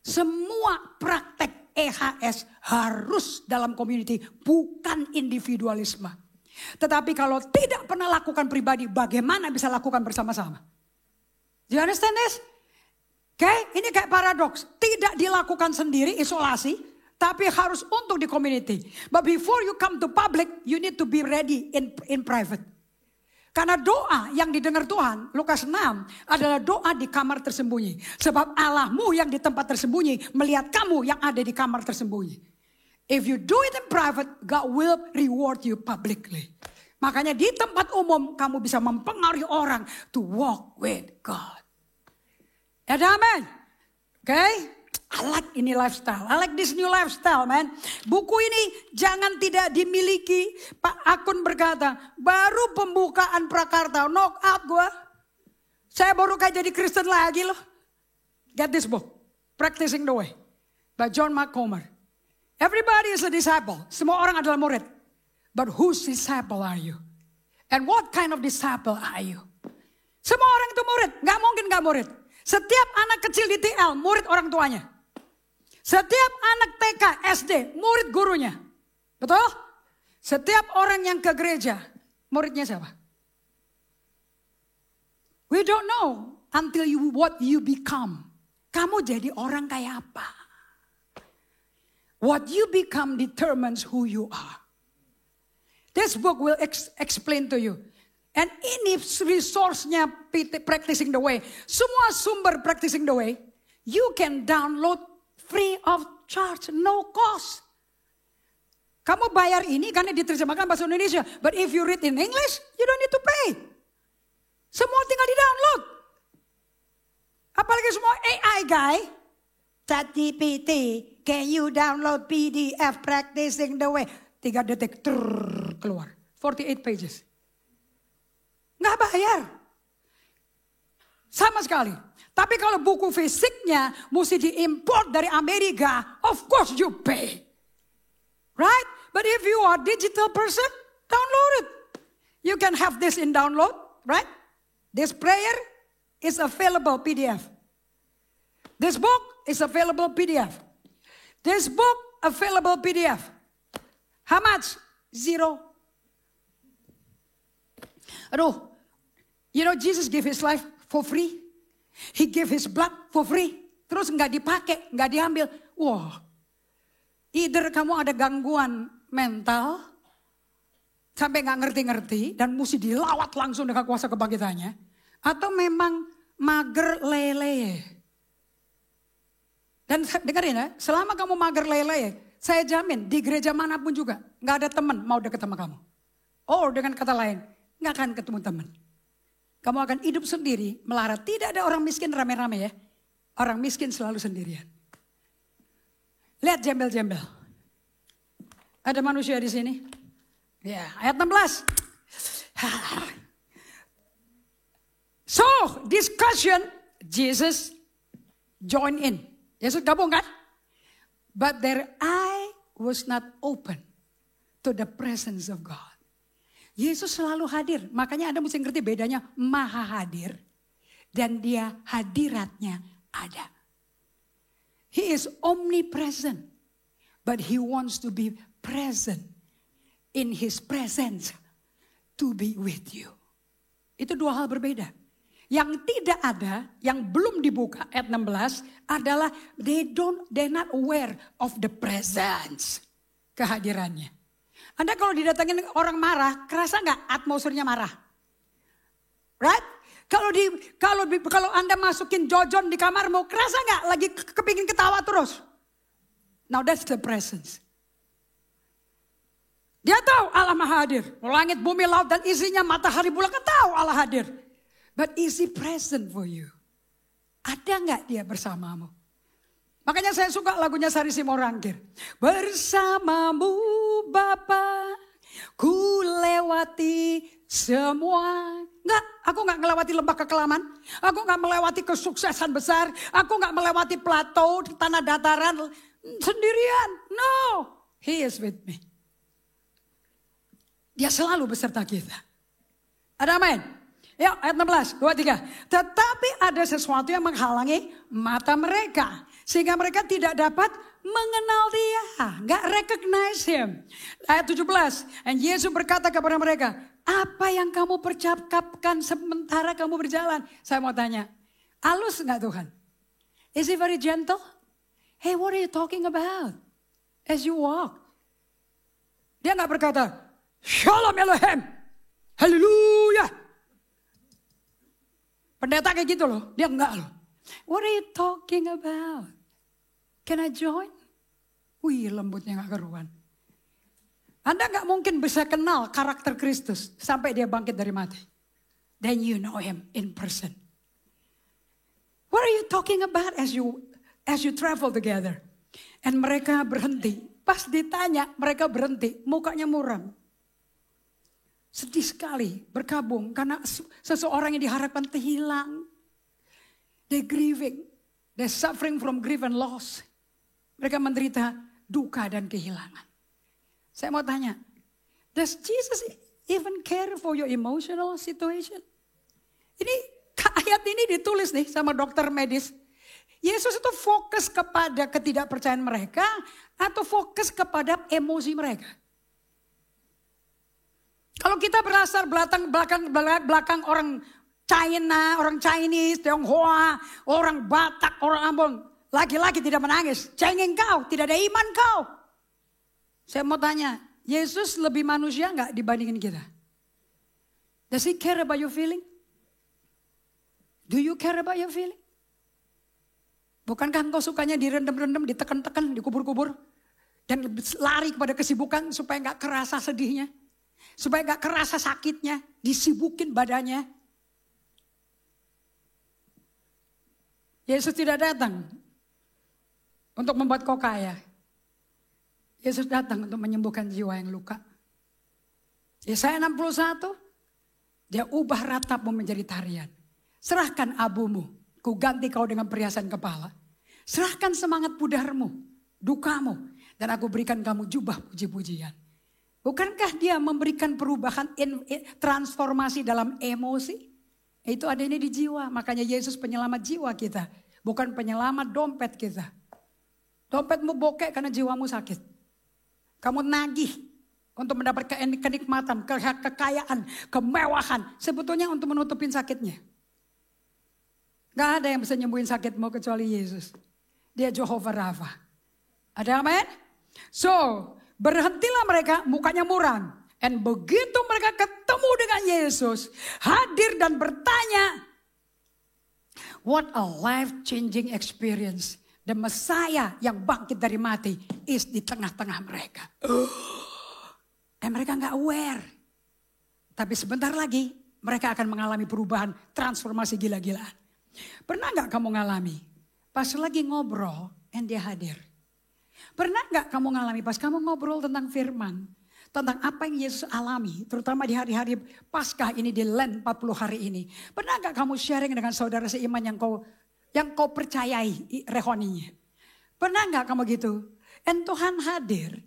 Semua praktek EHS harus dalam community, bukan individualisme. Tetapi kalau tidak pernah lakukan pribadi, bagaimana bisa lakukan bersama-sama? Do you understand this? Oke, ini kayak paradoks. Tidak dilakukan sendiri, isolasi. tapi harus untuk di community. But before you come to public, you need to be ready in private. Karena doa yang didengar Tuhan, Lukas 6, adalah doa di kamar tersembunyi. Sebab Allahmu yang di tempat tersembunyi melihat kamu yang ada di kamar tersembunyi. If you do it in private, God will reward you publicly. Makanya di tempat umum kamu bisa mempengaruhi orang to walk with God. Ya, amen. Okay? I like ini lifestyle. I like this new lifestyle, man. Buku ini jangan tidak dimiliki. Pak Akun berkata, baru pembukaan Prakarta, knock out gue. Saya baru kayak jadi Kristen lagi loh. Get this book, Practicing the Way, by John Mark Comer. Everybody is a disciple. Semua orang adalah murid. But whose disciple are you? And what kind of disciple are you? Semua orang itu murid. Gak mungkin gak murid. Setiap anak kecil di TL, murid orang tuanya. Setiap anak TK, SD, murid gurunya. Betul? Setiap orang yang ke gereja, muridnya siapa? We don't know until what you become. Kamu jadi orang kayak apa? What you become determines who you are. This book will explain to you. And ini resource-nya Practicing the Way. Semua sumber Practicing the Way, you can download free of charge, no cost. Kamu bayar ini karena diterjemahkan bahasa Indonesia. But if you read in English, you don't need to pay. Semua tinggal di-download. Apalagi semua AI guy. ChatGPT, can you download PDF Practicing the Way? 3 detik, keluar. 48 pages. Nggak bayar. Sama sekali. Tapi kalau buku fisiknya mesti diimport dari Amerika, of course you pay. Right? But if you are digital person, download it. You can have this in download, right? This prayer is available PDF. This book is available PDF. This book available PDF. How much? 0. Aduh, you know Jesus gave his life for free. He gave his blood for free. Terus nggak dipakai, nggak diambil. Wah, either kamu ada gangguan mental sampai nggak ngerti-ngerti dan mesti dilawat langsung dengan kuasa kebangkitannya, atau memang mager lele. Dan dengerin ya, selama kamu mager lele, saya jamin di gereja manapun juga nggak ada teman mau deket sama kamu. Oh, dengan kata lain, nggak akan ketemu teman. Kamu akan hidup sendiri, melarat. Tidak ada orang miskin rame-rame ya. Orang miskin selalu sendirian. Lihat jembel-jembel. Ada manusia di sini. Ya, ayat 16. So, discussion, Jesus join in. Yesus gabung kan? But their eye was not open to the presence of God. Yesus selalu hadir. Makanya Anda mesti ngerti bedanya maha hadir dan dia hadiratnya ada. He is omnipresent. But he wants to be present in his presence to be with you. Itu 2 hal berbeda. Yang tidak ada, yang belum dibuka ayat 16 adalah they're not aware of the presence. Kehadirannya. Anda kalau didatangin orang marah, kerasa nggak atmosfernya marah? Right? Kalau Anda masukin jojon di kamarmu, kerasa nggak lagi kepingin ketawa terus? Now that's the presence. Dia tahu Allah Maha hadir. Langit, bumi, laut dan isinya, matahari, bulan, tahu Allah hadir. But is he present for you? Ada nggak dia bersamamu? Makanya saya suka lagunya Sari Simorangkir. Bersamamu Bapa, ku lewati semua. Aku nggak melewati lembah kekelaman. Aku nggak melewati kesuksesan besar. Aku nggak melewati plateau, tanah dataran sendirian. No, he is with me. Dia selalu beserta kita. Ada amin? Ya, ayat 16, 2, 3. Tetapi ada sesuatu yang menghalangi mata mereka. Sehingga mereka tidak dapat mengenal dia. Gak recognize him. Ayat 17. Dan Yesus berkata kepada mereka, apa yang kamu percakapkan sementara kamu berjalan? Saya mau tanya, halus gak Tuhan? Is he very gentle? Hey, what are you talking about? as you walk. Dia nggak berkata, Shalom Elohim, Haleluya. Pendeta kayak gitu loh, dia enggak loh. What are you talking about? Can I join? Wih, lembutnya gak keruan. Anda gak mungkin bisa kenal karakter Kristus sampai dia bangkit dari mati. Then you know him in person. What are you talking about as you travel together? And mereka berhenti. Pas ditanya, mereka berhenti. Mukanya muram. Sedih sekali berkabung karena seseorang yang diharapkan hilang. They grieving. They suffering from grief and loss. Mereka menderita duka dan kehilangan. Saya mau tanya, does Jesus even care for your emotional situation? Ini ayat ini ditulis nih sama dokter medis. Yesus itu fokus kepada ketidakpercayaan mereka atau fokus kepada emosi mereka? Kalau kita berasal belakang orang China, orang Chinese, Tionghoa, orang Batak, orang Ambon. Laki-laki tidak menangis. Cengeng kau, tidak ada iman kau. Saya mau tanya, Yesus lebih manusia nggak dibandingin kita? Does he care about your feeling? Do you care about your feeling? Bukankah engkau sukanya direndam-rendam, ditekan-tekan, dikubur-kubur? Dan lari kepada kesibukan supaya nggak kerasa sedihnya. Supaya nggak kerasa sakitnya, disibukin badannya. Yesus tidak datang untuk membuat kau kaya. Yesus datang untuk menyembuhkan jiwa yang luka. Yesaya 61, dia ubah ratapmu menjadi tarian. Serahkan abumu, ku ganti kau dengan perhiasan kepala. Serahkan semangat pudarmu, dukamu, dan aku berikan kamu jubah puji-pujian. Bukankah dia memberikan perubahan, transformasi dalam emosi? Itu ada ini di jiwa, makanya Yesus penyelamat jiwa kita. Bukan penyelamat dompet kita. Dompetmu bokek karena jiwamu sakit. Kamu nagih untuk mendapatkan kenikmatan, kekayaan, kemewahan. Sebetulnya untuk menutupin sakitnya. Gak ada yang bisa nyembuhin sakitmu kecuali Yesus. Dia Jehovah Rafa. Ada amin? So, berhentilah mereka, mukanya muram. Dan begitu mereka ketemu dengan Yesus, hadir dan bertanya, what a life-changing experience. The Messiah yang bangkit dari mati is di tengah-tengah mereka. Dan mereka gak aware. Tapi sebentar lagi mereka akan mengalami perubahan, transformasi gila-gilaan. Pernah gak kamu ngalami? Pas lagi ngobrol, and dia hadir. Pernah gak kamu ngalami pas kamu ngobrol tentang firman? Tentang apa yang Yesus alami, terutama di hari-hari Paskah ini, di Lent 40 hari ini. Pernah gak kamu sharing dengan saudara seiman yang kau percayai rehoninya? Pernah gak kamu gitu? Dan Tuhan hadir.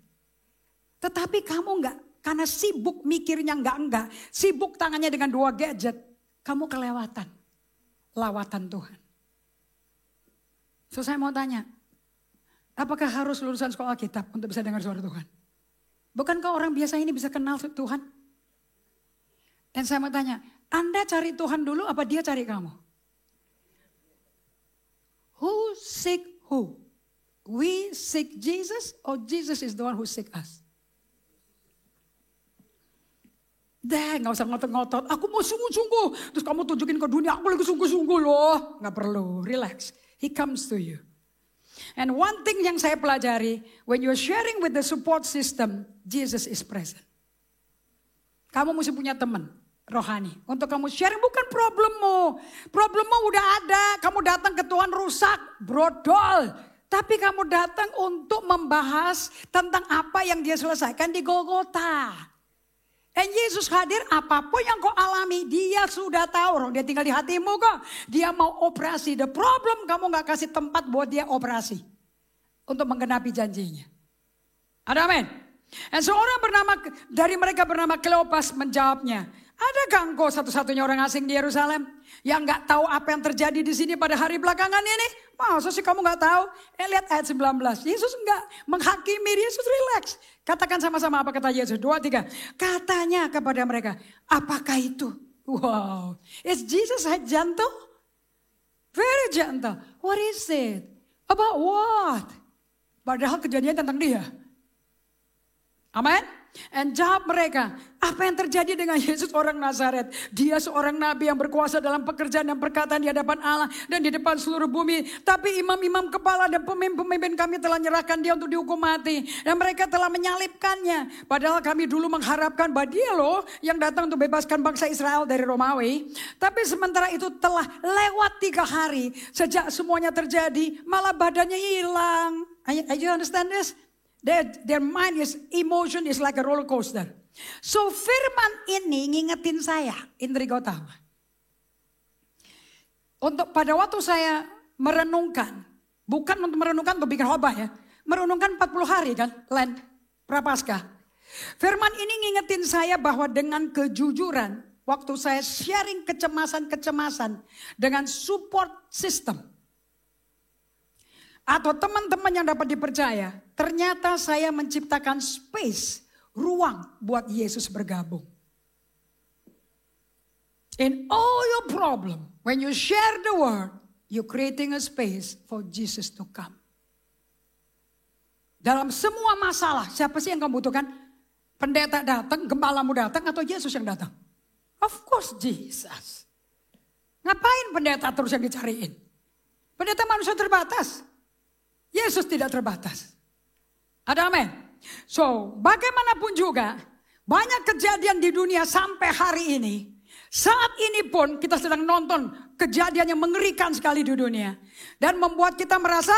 Tetapi kamu gak, karena sibuk mikirnya enggak, sibuk tangannya dengan 2 gadget, kamu kelewatan lawatan Tuhan. So saya mau tanya, apakah harus lulusan sekolah Alkitab untuk bisa dengar suara Tuhan? Bukankah orang biasa ini bisa kenal Tuhan? Dan saya mau tanya, Anda cari Tuhan dulu apa dia cari kamu? Who seek who? We seek Jesus or Jesus is the one who seek us? Gak usah ngotot-ngotot. Aku mau sungguh-sungguh. Terus kamu tunjukin ke dunia, aku lagi sungguh-sungguh loh. Gak perlu, relax. He comes to you. And one thing yang saya pelajari, when you're sharing with the support system, Jesus is present. Kamu mesti punya teman rohani. Untuk kamu sharing bukan problemmu. Problemmu udah ada, kamu datang ke Tuhan rusak, brodol. Tapi kamu datang untuk membahas tentang apa yang dia selesaikan di Golgota. Dan Yesus hadir, apapun yang kau alami, dia sudah tahu. Dia tinggal di hatimu kok. Dia mau operasi. The problem, kamu gak kasih tempat buat dia operasi. Untuk menggenapi janjinya. Ada amin? Dan seorang dari mereka bernama Kleopas menjawabnya. Adakah engkau satu-satunya orang asing di Yerusalem yang gak tahu apa yang terjadi di sini pada hari belakangan ini? Masa sih kamu gak tahu? Lihat ayat 19. Yesus gak menghakimi, Yesus relax. Katakan sama-sama apa kata Yesus. 2, 3. Katanya kepada mereka, apakah itu? Wow. Is Jesus gentle? Very gentle. What is it? About what? Padahal kejadian tentang dia. Amin. Dan jawab mereka, apa yang terjadi dengan Yesus orang Nazaret? Dia seorang nabi yang berkuasa dalam pekerjaan dan perkataan di hadapan Allah dan di depan seluruh bumi. Tapi imam-imam kepala dan pemimpin-pemimpin kami telah menyerahkan dia untuk dihukum mati. Dan mereka telah menyalibkannya. Padahal kami dulu mengharapkan bahwa dia loh yang datang untuk bebaskan bangsa Israel dari Romawi. Tapi sementara itu telah lewat 3 hari. Sejak semuanya terjadi, malah badannya hilang. You understand this? Their mind is, emotion is like a roller coaster. So firman ini ngingetin saya, Indri Gautama. Untuk pada waktu saya merenungkan, bukan untuk merenungkan untuk bikin khotbah ya. Merenungkan 40 hari kan, Lent, Prapaskah. Firman ini ngingetin saya bahwa dengan kejujuran, waktu saya sharing kecemasan-kecemasan dengan support system. Atau teman-teman yang dapat dipercaya, ternyata saya menciptakan space, ruang buat Yesus bergabung. In all your problem, when you share the word, you're creating a space for Jesus to come. Dalam semua masalah, siapa sih yang kamu butuhkan? Pendeta datang, gembalamu datang, atau Yesus yang datang? Of course Jesus. Ngapain pendeta terus yang dicariin? Pendeta manusia terbatas. Yesus tidak terbatas. Ada amin. So, bagaimanapun juga, banyak kejadian di dunia sampai hari ini. Saat ini pun kita sedang nonton kejadian yang mengerikan sekali di dunia. Dan membuat kita merasa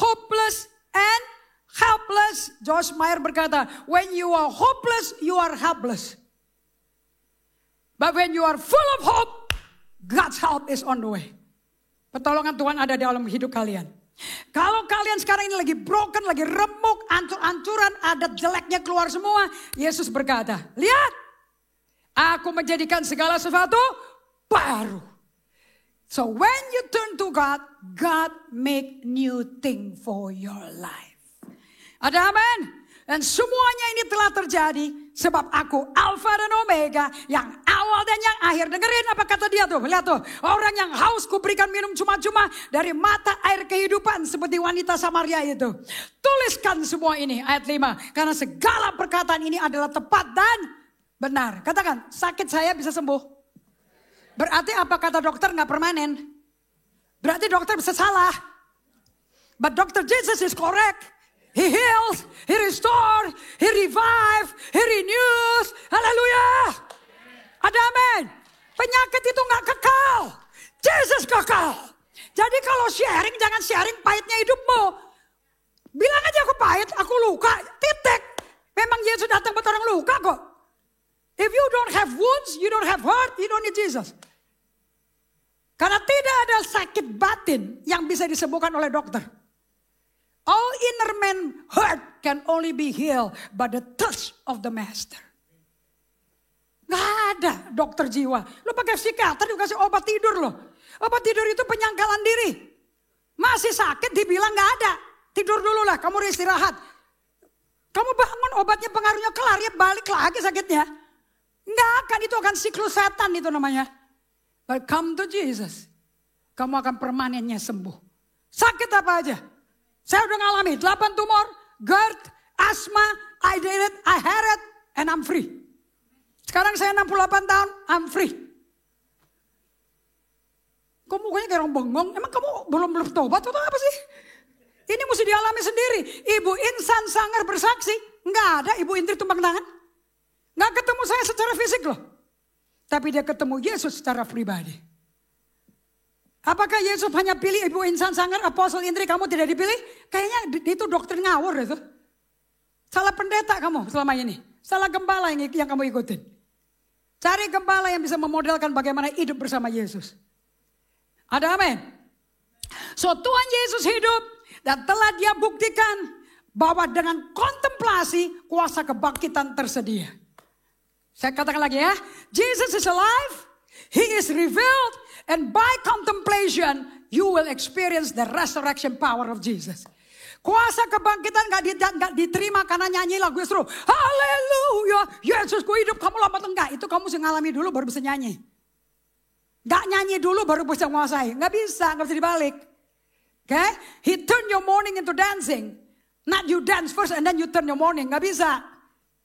hopeless and helpless. Joyce Meyer berkata, when you are hopeless, you are helpless. But when you are full of hope, God's help is on the way. Pertolongan Tuhan ada dalam hidup kalian. Kalau kalian sekarang ini lagi broken, lagi remuk, ancur-ancuran, adat jeleknya keluar semua. Yesus berkata, lihat, aku menjadikan segala sesuatu baru. So when you turn to God, God make new thing for your life. Ada amin? Dan semuanya ini telah terjadi sebab aku Alfa dan Omega, yang awal dan yang akhir. Dengerin apa kata dia tuh, lihat tuh. Orang yang haus kuberikan minum cuma-cuma dari mata air kehidupan seperti wanita Samaria itu. Tuliskan semua ini, ayat 5. Karena segala perkataan ini adalah tepat dan benar. Katakan, sakit saya bisa sembuh. Berarti apa kata dokter gak permanen. Berarti dokter bisa salah. But Dr. Jesus is correct. He heals, He restores, He revives, He renews. Haleluya. Ada amin. Penyakit itu gak kekal. Jesus kekal. Jadi kalau sharing, jangan sharing pahitnya hidupmu. Bilang aja aku pahit, aku luka, titik. Memang Yesus datang buat orang luka kok. If you don't have wounds, you don't have hurt, you don't need Jesus. Karena tidak ada sakit batin yang bisa disembuhkan oleh dokter. All inner man hurt can only be healed by the touch of the master. Gak ada dokter jiwa. Lo pakai psikiater juga kasih obat tidur lo. Obat tidur itu penyangkalan diri. Masih sakit dibilang gak ada. Tidur dulu lah, kamu istirahat. Kamu bangun obatnya pengaruhnya kelar, ya balik lagi sakitnya. Gak akan, itu akan siklus setan itu namanya. But come to Jesus. Kamu akan permanennya sembuh. Sakit apa aja. Saya udah ngalami 8 tumor, GERD, asma, I did it, I had it, and I'm free. Sekarang saya 68 tahun, I'm free. Kok mukanya kayak orang bengong? Emang kamu belum tobat atau apa sih? Ini mesti dialami sendiri. Ibu Insan Sanger bersaksi, nggak ada Ibu Indri tumpang tangan. Nggak ketemu saya secara fisik loh. Tapi dia ketemu Yesus secara pribadi. Apakah Yesus hanya pilih Ibu Insan Sanger, Apostle Indri, kamu tidak dipilih? Kayaknya itu doktrin ngawur itu. Salah pendeta kamu selama ini. Salah gembala yang kamu ikutin. Cari gembala yang bisa memodelkan bagaimana hidup bersama Yesus. Ada amin? So Tuhan Yesus hidup dan telah dia buktikan bahwa dengan kontemplasi kuasa kebangkitan tersedia. Saya katakan lagi ya. Jesus is alive. He is revealed. And by contemplation, you will experience the resurrection power of Jesus. Kuasa kebangkitan gak diterima karena nyanyi lagu seru. Haleluya, Yesusku hidup, kamu lompat enggak. Itu kamu harus ngalami dulu baru bisa nyanyi. Gak nyanyi dulu baru bisa menguasai. Gak bisa dibalik. Okay? He turn your morning into dancing. Not you dance first and then you turn your morning. Gak bisa.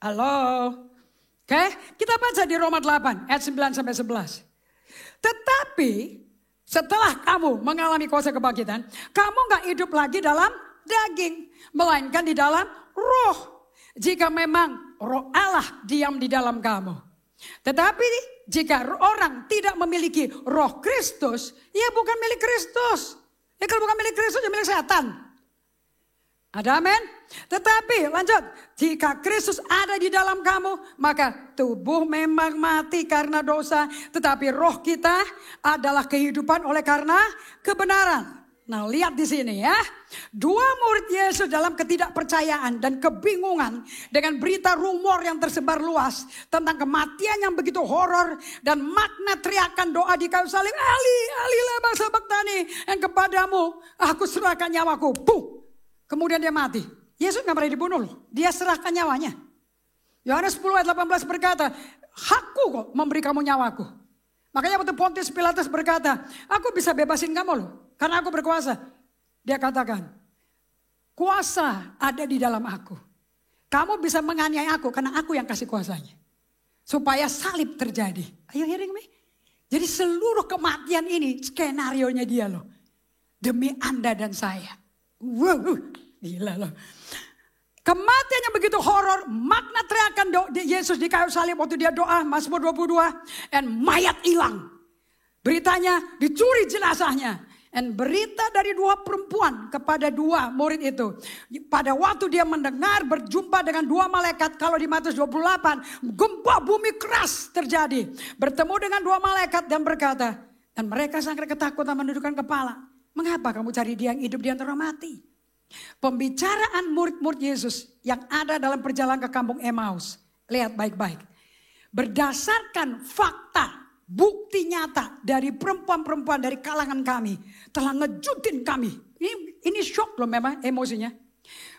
Halo. Oke, kita baca di Roma 8 ayat 9 sampai 11. Tetapi setelah kamu mengalami kuasa kebangkitan, kamu gak hidup lagi dalam daging, melainkan di dalam roh. Jika memang roh Allah diam di dalam kamu. Tetapi jika orang tidak memiliki roh Kristus, ya bukan milik Kristus. Ya kalau bukan milik Kristus, ya milik setan. Ada amin? Tetapi lanjut, jika Kristus ada di dalam kamu, maka tubuh memang mati karena dosa, tetapi roh kita adalah kehidupan oleh karena kebenaran. Nah, lihat di sini ya. Dua murid Yesus dalam ketidakpercayaan dan kebingungan dengan berita rumor yang tersebar luas tentang kematian yang begitu horor dan makna teriakan doa di kayu salib, "Eli, Eli lema sabachthani," yang kepadamu aku serahkan nyawaku. Puh. Kemudian dia mati. Yesus gak pernah dibunuh loh. Dia serahkan nyawanya. Yohanes 10 ayat 18 berkata, "Hakku kok memberi kamu nyawaku." Makanya waktu Pontius Pilatus berkata, "Aku bisa bebasin kamu loh, karena aku berkuasa." Dia katakan, "Kuasa ada di dalam aku. Kamu bisa menganiaya aku karena aku yang kasih kuasanya. Supaya salib terjadi." Are you hearing me? Jadi seluruh kematian ini skenarionya dia loh. Demi Anda dan saya. Wow, gila loh. Kematian yang begitu horor, makna teriakan Yesus di kayu salib waktu dia doa, Mazmur 22, dan mayat hilang. Beritanya dicuri jenazahnya. Dan berita dari dua perempuan kepada dua murid itu. Pada waktu dia mendengar berjumpa dengan dua malaikat, kalau di Matius 28, gempa bumi keras terjadi. Bertemu dengan dua malaikat dan berkata, dan mereka sangat ketakutan menundukkan kepala. "Mengapa kamu cari dia yang hidup di antara mati?" Pembicaraan murid-murid Yesus yang ada dalam perjalanan ke kampung Emmaus. Lihat baik-baik. Berdasarkan fakta, bukti nyata dari perempuan-perempuan dari kalangan kami. Telah ngejutin kami. Ini shock loh memang emosinya.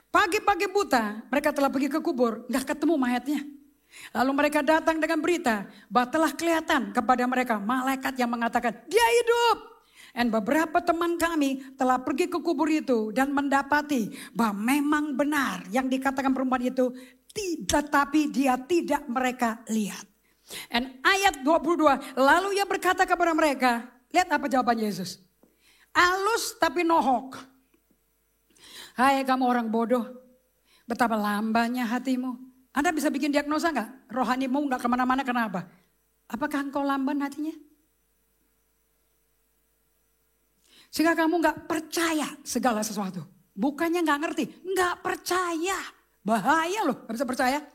Pagi-pagi buta mereka telah pergi ke kubur. Gak ketemu mayatnya. Lalu mereka datang dengan berita bahwa telah kelihatan kepada mereka malaikat yang mengatakan dia hidup. Dan beberapa teman kami telah pergi ke kubur itu dan mendapati bahwa memang benar yang dikatakan perempuan itu, tetapi dia tidak mereka lihat. Dan ayat 22, lalu ia berkata kepada mereka, lihat apa jawaban Yesus. "Alus tapi nohok. Hai kamu orang bodoh, betapa lambannya hatimu." Anda bisa bikin diagnosa gak? Rohanimu gak kemana-mana, kenapa? Apakah engkau lamban hatinya? Sehingga kamu gak percaya segala sesuatu. Bukannya gak ngerti, gak percaya. Bahaya loh, gak bisa percaya.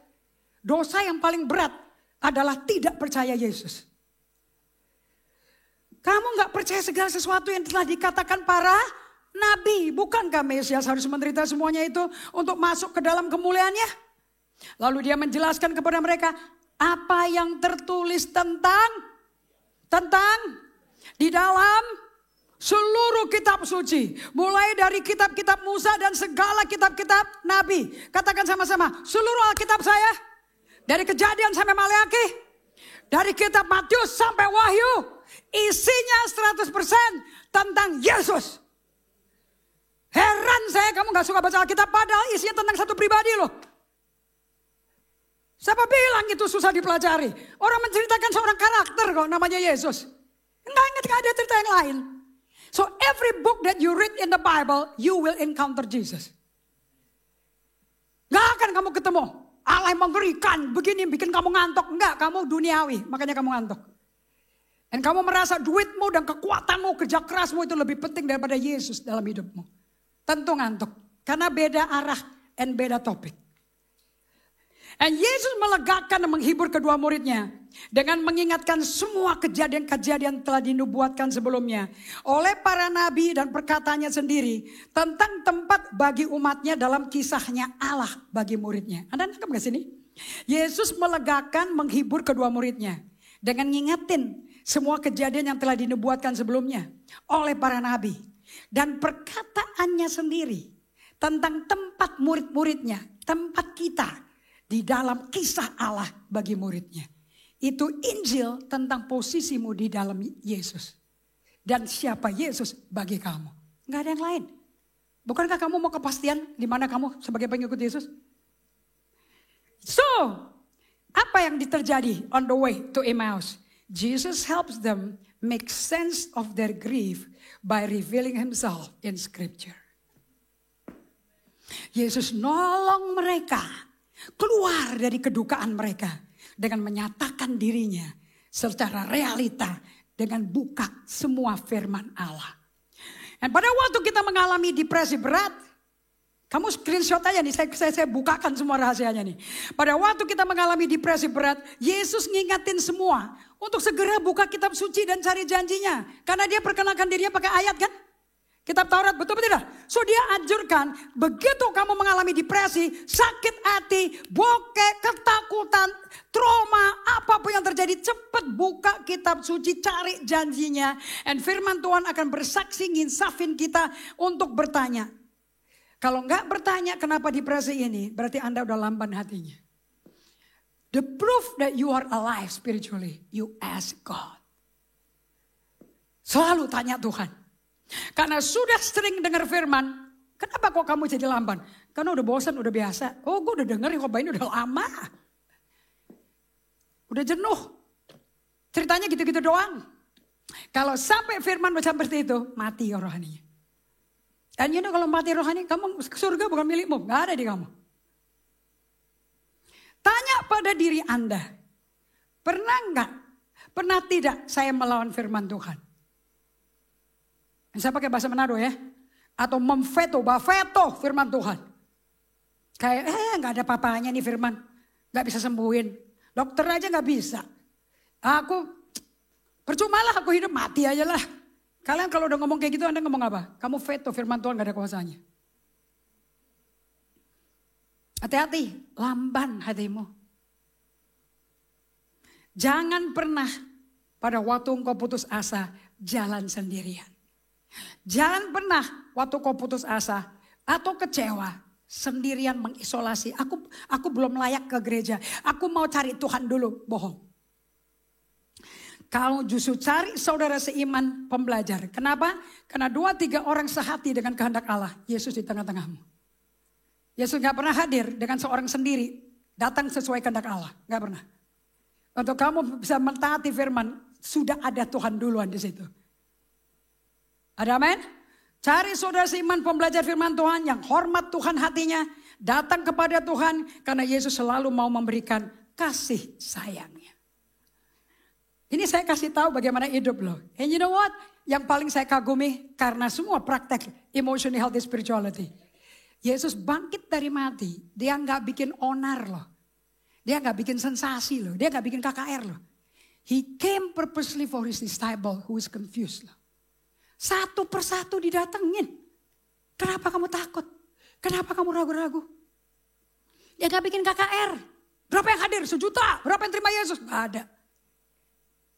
Dosa yang paling berat adalah tidak percaya Yesus. Kamu gak percaya segala sesuatu yang telah dikatakan para nabi. Bukankah Mesias harus menderita semuanya itu untuk masuk ke dalam kemuliaannya? Lalu dia menjelaskan kepada mereka apa yang tertulis tentang di dalam seluruh kitab suci. Mulai dari kitab-kitab Musa dan segala kitab-kitab Nabi. Katakan sama-sama, seluruh Alkitab saya. Dari Kejadian sampai Maleakhi. Dari kitab Matius sampai Wahyu. Isinya 100% tentang Yesus. Heran saya kamu gak suka baca Alkitab, padahal isinya tentang satu pribadi loh. Siapa bilang itu susah dipelajari? Orang menceritakan seorang karakter kok namanya Yesus. Enggak ada cerita yang lain. So every book that you read in the Bible, you will encounter Jesus. Gak akan kamu ketemu Allah yang mengerikan, begini bikin kamu ngantuk. Enggak, kamu duniawi, makanya kamu ngantuk. Dan kamu merasa duitmu dan kekuatanmu, kerja kerasmu itu lebih penting daripada Yesus dalam hidupmu. Tentu ngantuk, karena beda arah dan beda topik. Dan Yesus melegakan dan menghibur kedua muridnya dengan mengingatkan semua kejadian-kejadian telah dinubuatkan sebelumnya oleh para nabi dan perkataannya sendiri tentang tempat bagi umatnya dalam kisahnya Allah bagi muridnya. Anda nangkep gak sini? Yesus melegakan, menghibur kedua muridnya dengan ngingetin semua kejadian yang telah dinubuatkan sebelumnya oleh para nabi dan perkataannya sendiri tentang tempat murid-muridnya, tempat kita di dalam kisah Allah bagi muridnya. Itu Injil tentang posisimu di dalam Yesus. Dan siapa Yesus bagi kamu. Gak ada yang lain. Bukankah kamu mau kepastian di mana kamu sebagai pengikut Yesus? So, apa yang terjadi on the way to Emmaus? Jesus helps them make sense of their grief by revealing himself in scripture. Yesus nolong mereka keluar dari kedukaan mereka dengan menyatakan dirinya secara realita dengan buka semua firman Allah. Dan pada waktu kita mengalami depresi berat, kamu screenshot aja nih, saya bukakan semua rahasianya nih. Pada waktu kita mengalami depresi berat, Yesus ngingetin semua untuk segera buka kitab suci dan cari janjinya. Karena dia perkenalkan dirinya pakai ayat kan? Kitab Taurat, betul betul tidak? So dia anjurkan, begitu kamu mengalami depresi, sakit hati, bokeh, ketakutan, trauma, apapun yang terjadi, cepat buka kitab suci, cari janjinya. And firman Tuhan akan bersaksi nginsafin kita untuk bertanya. Kalau enggak bertanya kenapa depresi ini, berarti Anda udah lamban hatinya. The proof that you are alive spiritually, you ask God. Selalu tanya Tuhan. Karena sudah sering dengar firman, kenapa kok kamu jadi lamban? Karena udah bosan, udah biasa. Oh, gue udah denger khotbah ini udah lama. Udah jenuh. Ceritanya gitu-gitu doang. Kalau sampai firman macam seperti itu, mati rohaninya. Dan you know, kalau mati rohani, kamu surga bukan milikmu, gak ada di kamu. Tanya pada diri Anda, pernah tidak saya melawan firman Tuhan? Saya pakai bahasa Manado ya. Atau memveto firman Tuhan. Kayak gak ada papanya nih firman. Gak bisa sembuhin. Dokter aja gak bisa. Percumalah aku hidup, mati aja lah. Kalian kalau udah ngomong kayak gitu, Anda ngomong apa? Kamu veto firman Tuhan gak ada kuasanya. Hati-hati, lamban hatimu. Jangan pernah pada waktu engkau putus asa jalan sendirian. Jangan pernah waktu kau putus asa atau kecewa sendirian mengisolasi. Aku belum layak ke gereja. Aku mau cari Tuhan dulu. Bohong. Kau justru cari saudara seiman pembelajar. Kenapa? Karena 2-3 orang sehati dengan kehendak Allah. Yesus di tengah-tengahmu. Yesus gak pernah hadir dengan seorang sendiri. Datang sesuai kehendak Allah. Gak pernah. Untuk kamu bisa mentaati firman, sudah ada Tuhan duluan di situ. Ada amin? Cari saudara seiman pembelajar firman Tuhan yang hormat Tuhan hatinya. Datang kepada Tuhan karena Yesus selalu mau memberikan kasih sayangnya. Ini saya kasih tahu bagaimana hidup loh. And you know what? Yang paling saya kagumi karena semua praktek emotional healthy spirituality. Yesus bangkit dari mati. Dia gak bikin onar loh. Dia gak bikin sensasi loh. Dia gak bikin KKR loh. He came purposely for his disciple who is confused loh. Satu persatu didatengin. Kenapa kamu takut? Kenapa kamu ragu-ragu? Dia gak bikin KKR. Berapa yang hadir? 1 juta. Berapa yang terima Yesus? Gak ada.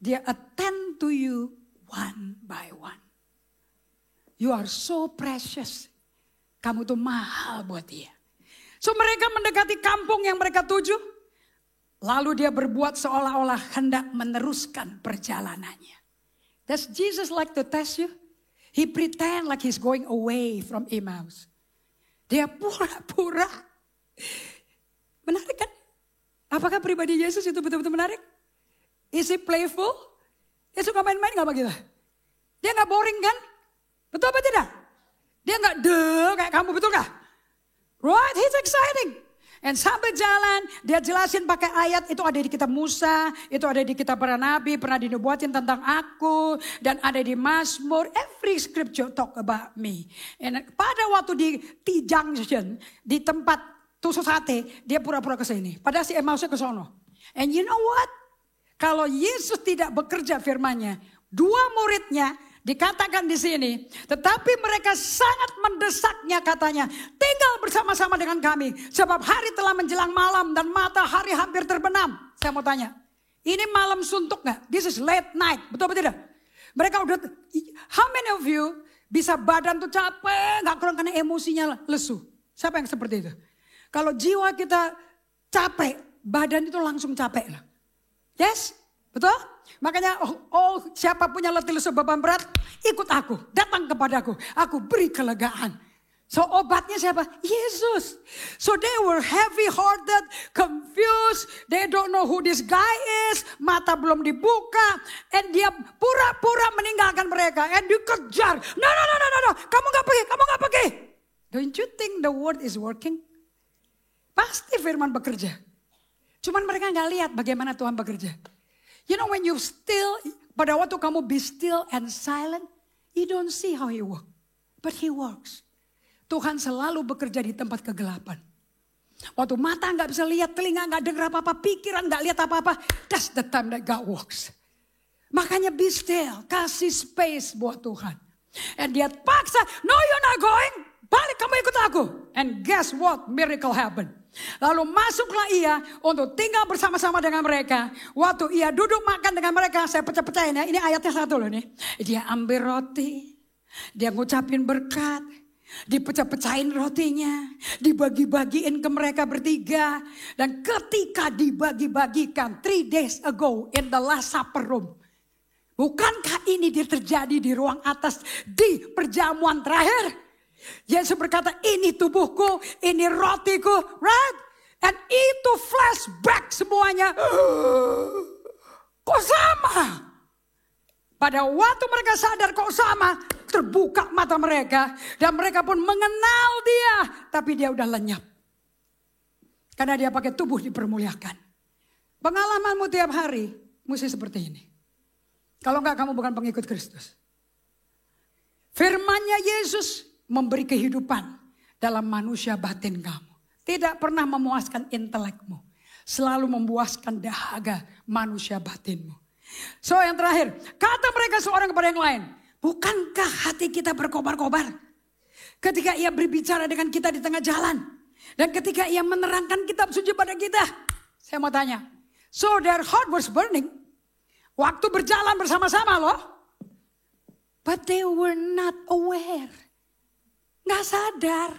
Dia attend to you one by one. You are so precious. Kamu tuh mahal buat dia. So mereka mendekati kampung yang mereka tuju. Lalu dia berbuat seolah-olah hendak meneruskan perjalanannya. Does Jesus like to test you? He pretend like he's going away from Emmaus. Dia pura-pura. Menarik kan? Apakah pribadi Yesus itu betul-betul menarik? Is he playful? Dia suka main-main gak begitu? Dia gak boring kan? Betul apa tidak? Dia gak kayak kamu, betul gak? Right, he's exciting. And sampai jalan, dia jelasin pakai ayat, itu ada di kitab Musa, itu ada di kitab para nabi, pernah dinubuatin tentang aku, dan ada di Mazmur, every scripture talk about me. And pada waktu di T-Junction, di tempat tusuk sate, dia pura-pura ke sini. Padahal si Emmausnya ke sono. And you know what? Kalau Yesus tidak bekerja firman-Nya, 2 muridnya dikatakan di sini, tetapi mereka sangat mendesaknya katanya, tinggal bersama-sama dengan kami, sebab hari telah menjelang malam dan matahari hampir terbenam. Saya mau tanya, ini malam suntuk gak? This is late night, betul atau tidak? Mereka udah, how many of you bisa badan tuh capek, gak kurang karena emosinya lesu? Siapa yang seperti itu? Kalau jiwa kita capek, badan itu langsung capek lah. Yes? Betul? Makanya siapa punya letih lesu beban berat, ikut aku, datang kepadaku, aku beri kelegaan. So obatnya siapa? Yesus. So they were heavy-hearted, confused. They don't know who this guy is. Mata belum dibuka. And dia pura-pura meninggalkan mereka. And dikejar. No. Kamu gak pergi. Don't you think the word is working? Pasti firman bekerja. Cuman mereka gak lihat bagaimana Tuhan bekerja. You know when you still, pada waktu kamu be still and silent, you don't see how he works. But he works. Tuhan selalu bekerja di tempat kegelapan. Waktu mata gak bisa lihat, telinga gak dengar apa-apa, pikiran gak lihat apa-apa. That's the time that God works. Makanya be still, kasih space buat Tuhan. And dia paksa, no you're not going, balik kamu ikut aku. And guess what, miracle happened. Lalu masuklah ia untuk tinggal bersama-sama dengan mereka. Waktu ia duduk makan dengan mereka, saya pecah-pecahin ya. Ini ayatnya satu loh nih. Dia ambil roti, dia ngucapin berkat. Dipecah-pecahin rotinya, dibagi-bagiin ke mereka bertiga. Dan ketika dibagi-bagikan 3 days ago in the last supper room. Bukankah ini terjadi di ruang atas di perjamuan terakhir? Yesus berkata, ini tubuhku, ini rotiku, right? And itu flashback semuanya. Kok sama? Pada waktu mereka sadar kok sama, terbuka mata mereka. Dan mereka pun mengenal dia. Tapi dia udah lenyap. Karena dia pakai tubuh dipermuliakan. Pengalamanmu tiap hari mesti seperti ini. Kalau enggak kamu bukan pengikut Kristus. Firman-Nya Yesus memberi kehidupan dalam manusia batin kamu. Tidak pernah memuaskan intelekmu. Selalu memuaskan dahaga manusia batinmu. So yang terakhir, kata mereka seorang kepada yang lain, bukankah hati kita berkobar-kobar ketika ia berbicara dengan kita di tengah jalan, dan ketika ia menerangkan kitab suci pada kita? Saya mau tanya, so their heart was burning, waktu berjalan bersama-sama loh, but they were not aware, nggak sadar,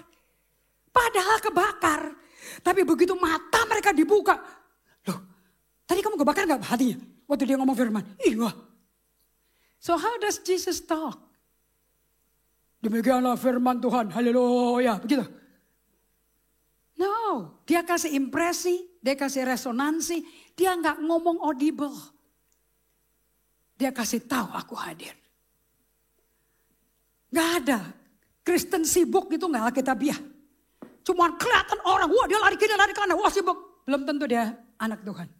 padahal kebakar, tapi begitu mata mereka dibuka, loh, tadi kamu kebakar nggak hatinya? Waktu dia ngomong firman, iya. So how does Jesus talk? Demikianlah firman Tuhan, haleluya, begitu. No, dia kasih impresi, dia kasih resonansi, dia nggak ngomong audible. Dia kasih tahu aku hadir. Nggak ada, Kristen sibuk itu nggak Alkitabiah. Cuma kelihatan orang, wah dia lari kiri, lari kanan, wah sibuk. Belum tentu dia anak Tuhan.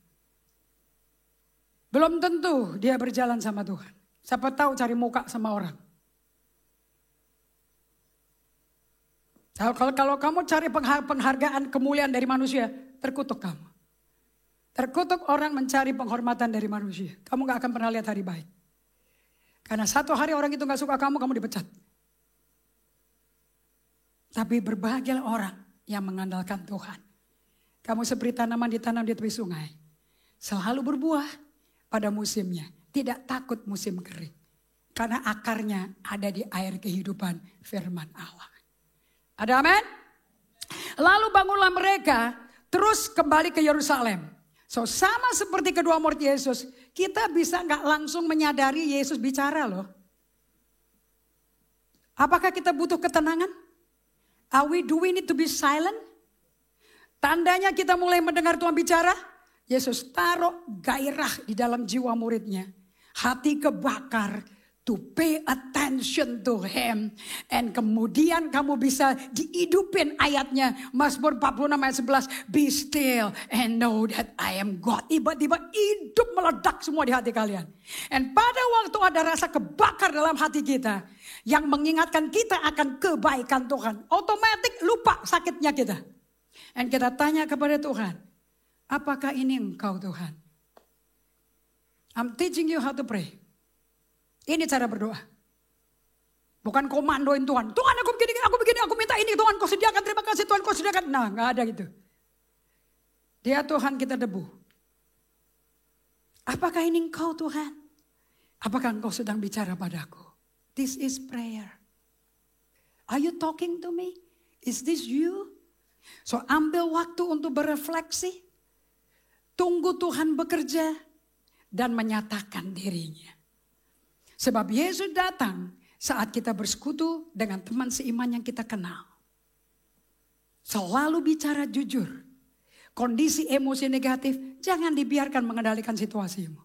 Belum tentu dia berjalan sama Tuhan. Siapa tahu cari muka sama orang. Kalau kamu cari penghargaan, kemuliaan dari manusia, terkutuk kamu. Terkutuk orang mencari penghormatan dari manusia. Kamu gak akan pernah lihat hari baik. Karena satu hari orang itu gak suka kamu dipecat. Tapi berbahagialah orang yang mengandalkan Tuhan. Kamu seperti tanaman ditanam di tepi sungai. Selalu berbuah pada musimnya, tidak takut musim kering. Karena akarnya ada di air kehidupan firman Allah. Ada amin? Lalu bangunlah mereka terus kembali ke Yerusalem. So sama seperti kedua murid Yesus, kita bisa gak langsung menyadari Yesus bicara loh. Apakah kita butuh ketenangan? Do we need to be silent? Tandanya kita mulai mendengar Tuhan bicara. Yesus taruh gairah di dalam jiwa muridnya. Hati kebakar to pay attention to him. And kemudian kamu bisa dihidupin ayatnya. Mazmur 46 ayat 11. Be still and know that I am God. Tiba-tiba hidup meledak semua di hati kalian. And pada waktu ada rasa kebakar dalam hati kita. Yang mengingatkan kita akan kebaikan Tuhan. Otomatis lupa sakitnya kita. And kita tanya kepada Tuhan. Apakah ini engkau Tuhan? I'm teaching you how to pray. Ini cara berdoa. Bukan komandoin Tuhan. Tuhan aku begini, aku minta ini. Tuhan kau sediakan, terima kasih Tuhan kau sediakan. Nah gak ada gitu. Dia Tuhan kita debu. Apakah ini engkau Tuhan? Apakah engkau sedang bicara padaku? This is prayer. Are you talking to me? Is this you? So ambil waktu untuk berefleksi. Tunggu Tuhan bekerja dan menyatakan dirinya. Sebab Yesus datang saat kita bersekutu dengan teman seiman yang kita kenal. Selalu bicara jujur. Kondisi emosi negatif, jangan dibiarkan mengendalikan situasimu.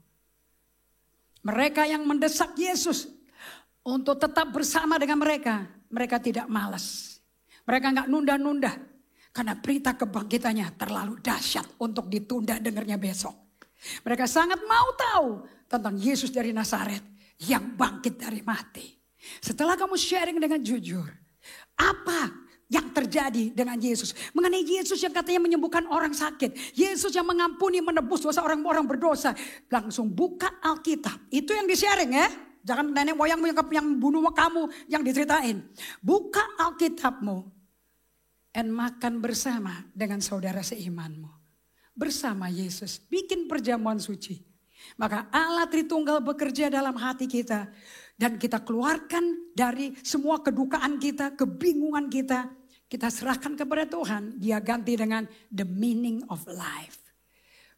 Mereka yang mendesak Yesus untuk tetap bersama dengan mereka, mereka tidak malas. Mereka nggak nunda-nunda. Karena berita kebangkitannya terlalu dahsyat untuk ditunda dengarnya besok. Mereka sangat mau tahu tentang Yesus dari Nazaret yang bangkit dari mati. Setelah kamu sharing dengan jujur, apa yang terjadi dengan Yesus? Mengenai Yesus yang katanya menyembuhkan orang sakit. Yesus yang mengampuni, menebus dosa orang-orang berdosa. Langsung buka Alkitab. Itu yang di-sharing ya. Jangan nenek moyangmu yang bunuh kamu yang diceritain. Buka Alkitabmu. Dan makan bersama dengan saudara seimanmu. Bersama Yesus. Bikin perjamuan suci. Maka Allah Tritunggal bekerja dalam hati kita. Dan kita keluarkan dari semua kedukaan kita, kebingungan kita. Kita serahkan kepada Tuhan. Dia ganti dengan the meaning of life.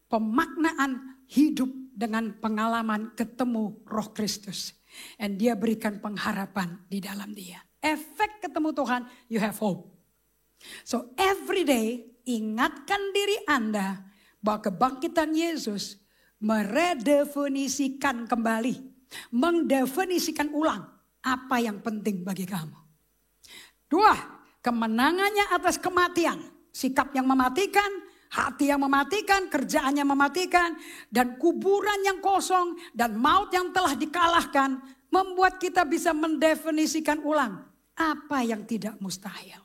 Pemaknaan hidup dengan pengalaman ketemu Roh Kristus. Dan dia berikan pengharapan di dalam dia. Efek ketemu Tuhan, you have hope. So every day ingatkan diri Anda bahwa kebangkitan Yesus meredefinisikan kembali, mendefinisikan ulang apa yang penting bagi kamu. 2, kemenangannya atas kematian, sikap yang mematikan, hati yang mematikan, kerjaan yang mematikan, dan kuburan yang kosong, dan maut yang telah dikalahkan, membuat kita bisa mendefinisikan ulang apa yang tidak mustahil.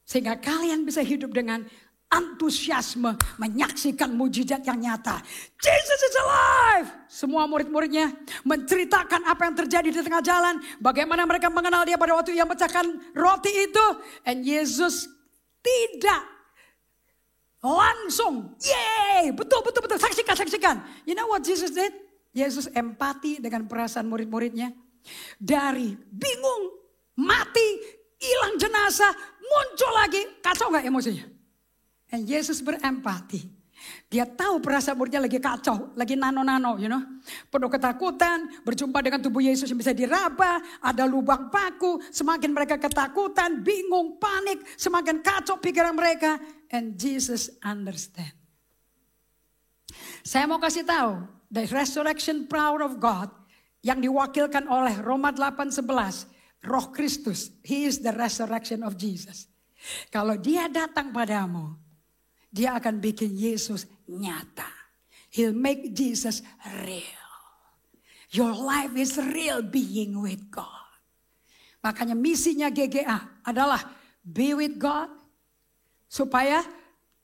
Sehingga kalian bisa hidup dengan antusiasme menyaksikan mujizat yang nyata. Jesus is alive. Semua murid-muridnya menceritakan apa yang terjadi di tengah jalan. Bagaimana mereka mengenal dia pada waktu ia pecahkan roti itu. And Yesus tidak langsung. Yeay, betul. Saksikan. You know what Jesus did? Yesus empati dengan perasaan murid-muridnya. Dari bingung, mati, hilang jenazah, muncul lagi. Kacau gak emosinya? Dan Yesus berempati. Dia tahu perasaan muridnya lagi kacau, lagi nano-nano, you know. Penuh ketakutan, berjumpa dengan tubuh Yesus yang bisa diraba, ada lubang paku. Semakin mereka ketakutan, bingung, panik, semakin kacau pikiran mereka. And Jesus understand. Saya mau kasih tahu, the resurrection power of God yang diwakilkan oleh Roma 8:11. Roh Kristus, He is the resurrection of Jesus. Kalau dia datang padamu, dia akan bikin Yesus nyata. He'll make Jesus real. Your life is real being with God. Makanya misinya GGA adalah be with God. Supaya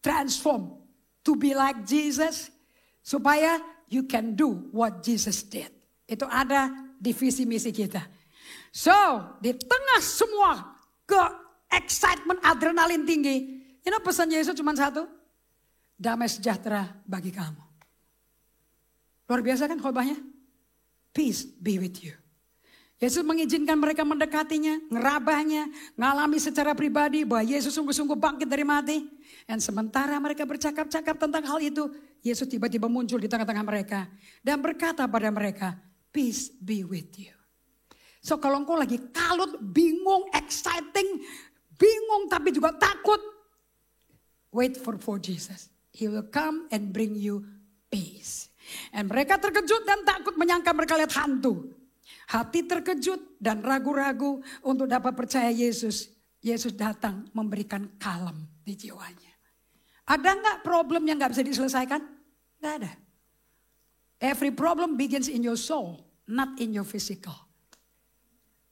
transform to be like Jesus. Supaya you can do what Jesus did. Itu ada di visi misi kita. So, di tengah semua excitement adrenalin tinggi, you know pesan Yesus cuma satu, damai sejahtera bagi kamu. Luar biasa kan khotbahnya? Peace be with you. Yesus mengizinkan mereka mendekatinya, ngerabahnya, ngalami secara pribadi bahwa Yesus sungguh-sungguh bangkit dari mati. Dan sementara mereka bercakap-cakap tentang hal itu, Yesus tiba-tiba muncul di tengah-tengah mereka dan berkata pada mereka, peace be with you. So kalau engkau lagi kalut, bingung, exciting, bingung tapi juga takut. Wait for Jesus. He will come and bring you peace. Dan mereka terkejut dan takut menyangka mereka lihat hantu. Hati terkejut dan ragu-ragu untuk dapat percaya Yesus. Yesus datang memberikan kalem di jiwanya. Ada nggak problem yang nggak bisa diselesaikan? Nggak ada. Every problem begins in your soul, not in your physical.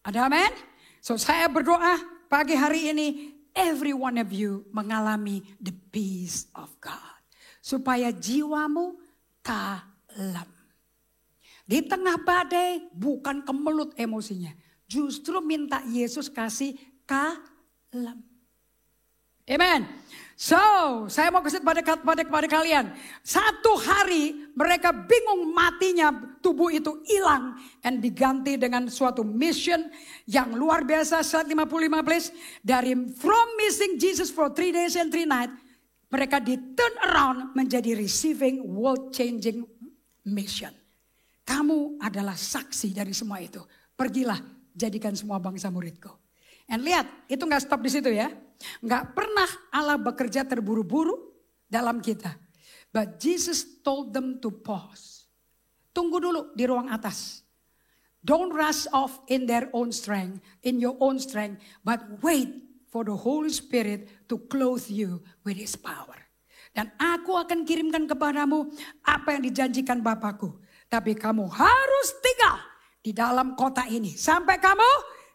Ada amin? So saya berdoa pagi hari ini every one of you mengalami the peace of God. Supaya jiwamu kalem. Di tengah badai bukan kemelut emosinya. Justru minta Yesus kasih kalem. Amen. So, saya mau kasih pada kalian. Satu hari mereka bingung matinya, tubuh itu hilang. Dan diganti dengan suatu mission yang luar biasa. Slide 55 please. Dari from missing Jesus for 3 days and 3 nights. Mereka di turn around menjadi receiving world changing mission. Kamu adalah saksi dari semua itu. Pergilah jadikan semua bangsa muridku. And lihat, itu gak stop di situ ya. Gak pernah Allah bekerja terburu-buru dalam kita. But Jesus told them to pause. Tunggu dulu di ruang atas. Don't rush off in their own strength, in your own strength, but wait for the Holy Spirit to clothe you with His power. Dan aku akan kirimkan kepadamu apa yang dijanjikan Bapakku. Tapi kamu harus tinggal di dalam kota ini. Sampai kamu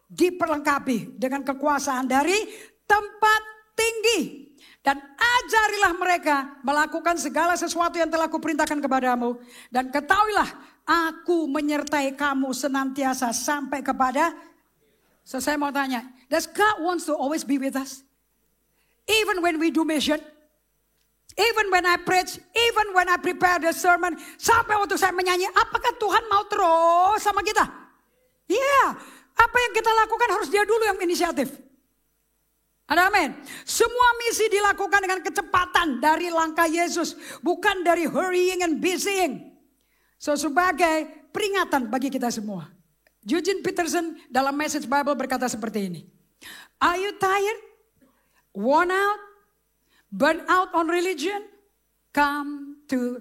diperlengkapi dengan kekuasaan dari tempat tinggi. Dan ajarilah mereka melakukan segala sesuatu yang telah kuperintahkan kepadamu. Dan ketahuilah, aku menyertai kamu senantiasa sampai kepada. So saya mau tanya, does God wants to always be with us? Even when we do mission? Even when I preach? Even when I prepare the sermon? Sampai waktu saya menyanyi, apakah Tuhan mau terus sama kita? Yeah, apa yang kita lakukan harus Dia dulu yang inisiatif. Ada amin. Semua misi dilakukan dengan kecepatan dari langkah Yesus. Bukan dari hurrying and busying. So sebagai peringatan bagi kita semua. Eugene Peterson dalam Message Bible berkata seperti ini. Are you tired? Worn out? Burn out on religion? Come to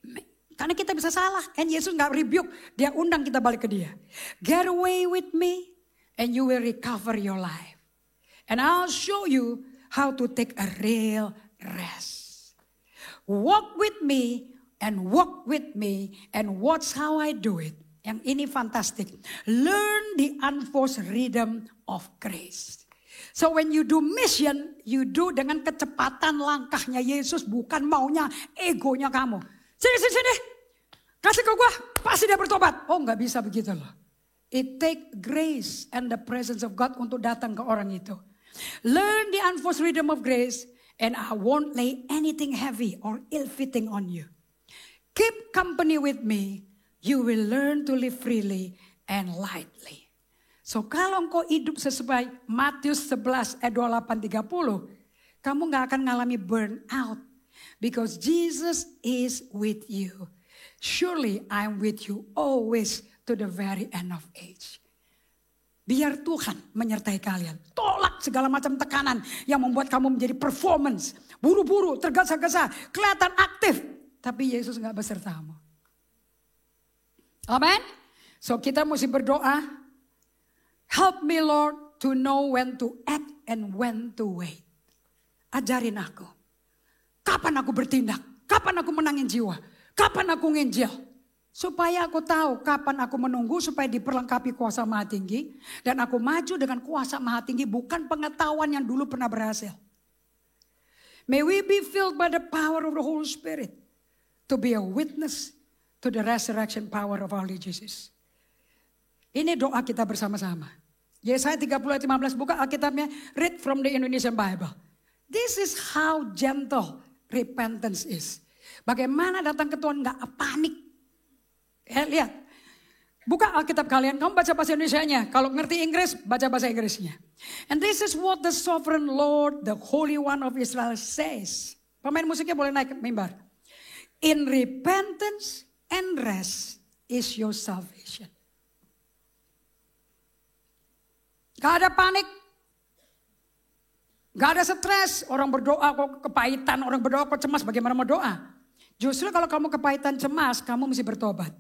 me. Karena kita bisa salah. And Yesus gak rebuke. Dia undang kita balik ke Dia. Get away with me and you will recover your life. And I'll show you how to take a real rest. Walk with me and walk with me and watch how I do it. Yang ini fantastic. Learn the unforced rhythm of grace. So when you do mission, you do dengan kecepatan langkahnya Yesus, bukan maunya egonya kamu. Sini. Kasih ke gue, pasti dia bertobat. Oh gak bisa begitu loh. It take grace and the presence of God untuk datang ke orang itu. Learn the unforced rhythm of grace and I won't lay anything heavy or ill-fitting on you. Keep company with me, you will learn to live freely and lightly. So kalau engkau hidup sesuai Matius 11 ayat 28-30, kamu gak akan ngalami burn out. Because Jesus is with you. Surely I'm with you always to the very end of age. Biar Tuhan menyertai kalian. Tolak segala macam tekanan yang membuat kamu menjadi performance. Buru-buru, tergesa-gesa, kelihatan aktif. Tapi Yesus gak besertamu. Amen. So kita mesti berdoa. Help me Lord to know when to act and when to wait. Ajarin aku. Kapan aku bertindak? Kapan aku menangin jiwa? Kapan aku nginjil? Supaya aku tahu kapan aku menunggu supaya diperlengkapi kuasa Maha Tinggi. Dan aku maju dengan kuasa Maha Tinggi, bukan pengetahuan yang dulu pernah berhasil. May we be filled by the power of the Holy Spirit. To be a witness to the resurrection power of our Lord Jesus. Ini doa kita bersama-sama. Yesaya 30 ayat 15, buka Alkitabnya. Read from the Indonesian Bible. This is how gentle repentance is. Bagaimana datang ke Tuhan gak panik. Lihat, buka Alkitab kalian, kamu baca bahasa Indonesianya. Kalau ngerti Inggris, baca bahasa Inggrisnya. And this is what the sovereign Lord, the Holy One of Israel says. Pemain musiknya boleh naik mimbar. In repentance and rest is your salvation. Gak ada panik. Gak ada stres. Orang berdoa kok kepahitan, orang berdoa kok cemas, bagaimana mau doa? Justru kalau kamu kepahitan cemas, kamu mesti bertobat.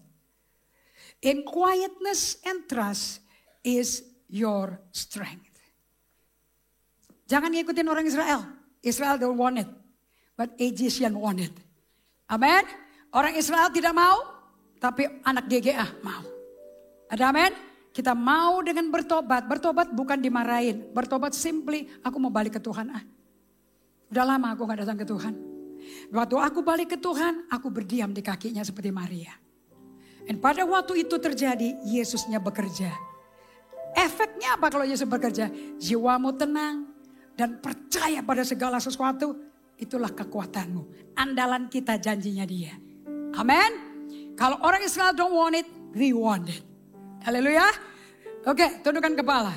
In quietness and trust is your strength. Jangan ngikutin orang Israel. Israel don't want it. But Egyptian want it. Amen. Orang Israel tidak mau. Tapi anak GGA mau. Ada amen. Kita mau dengan bertobat. Bertobat bukan dimarahin. Bertobat simply aku mau balik ke Tuhan. Udah lama aku gak datang ke Tuhan. Waktu aku balik ke Tuhan, aku berdiam di kakinya seperti Maria. Dan pada waktu itu terjadi, Yesusnya bekerja. Efeknya apa kalau Yesus bekerja? Jiwamu tenang dan percaya pada segala sesuatu. Itulah kekuatanmu. Andalan kita janjinya Dia. Amin. Kalau orang Israel don't want it, we want it. Haleluya. Oke, tundukkan kepala.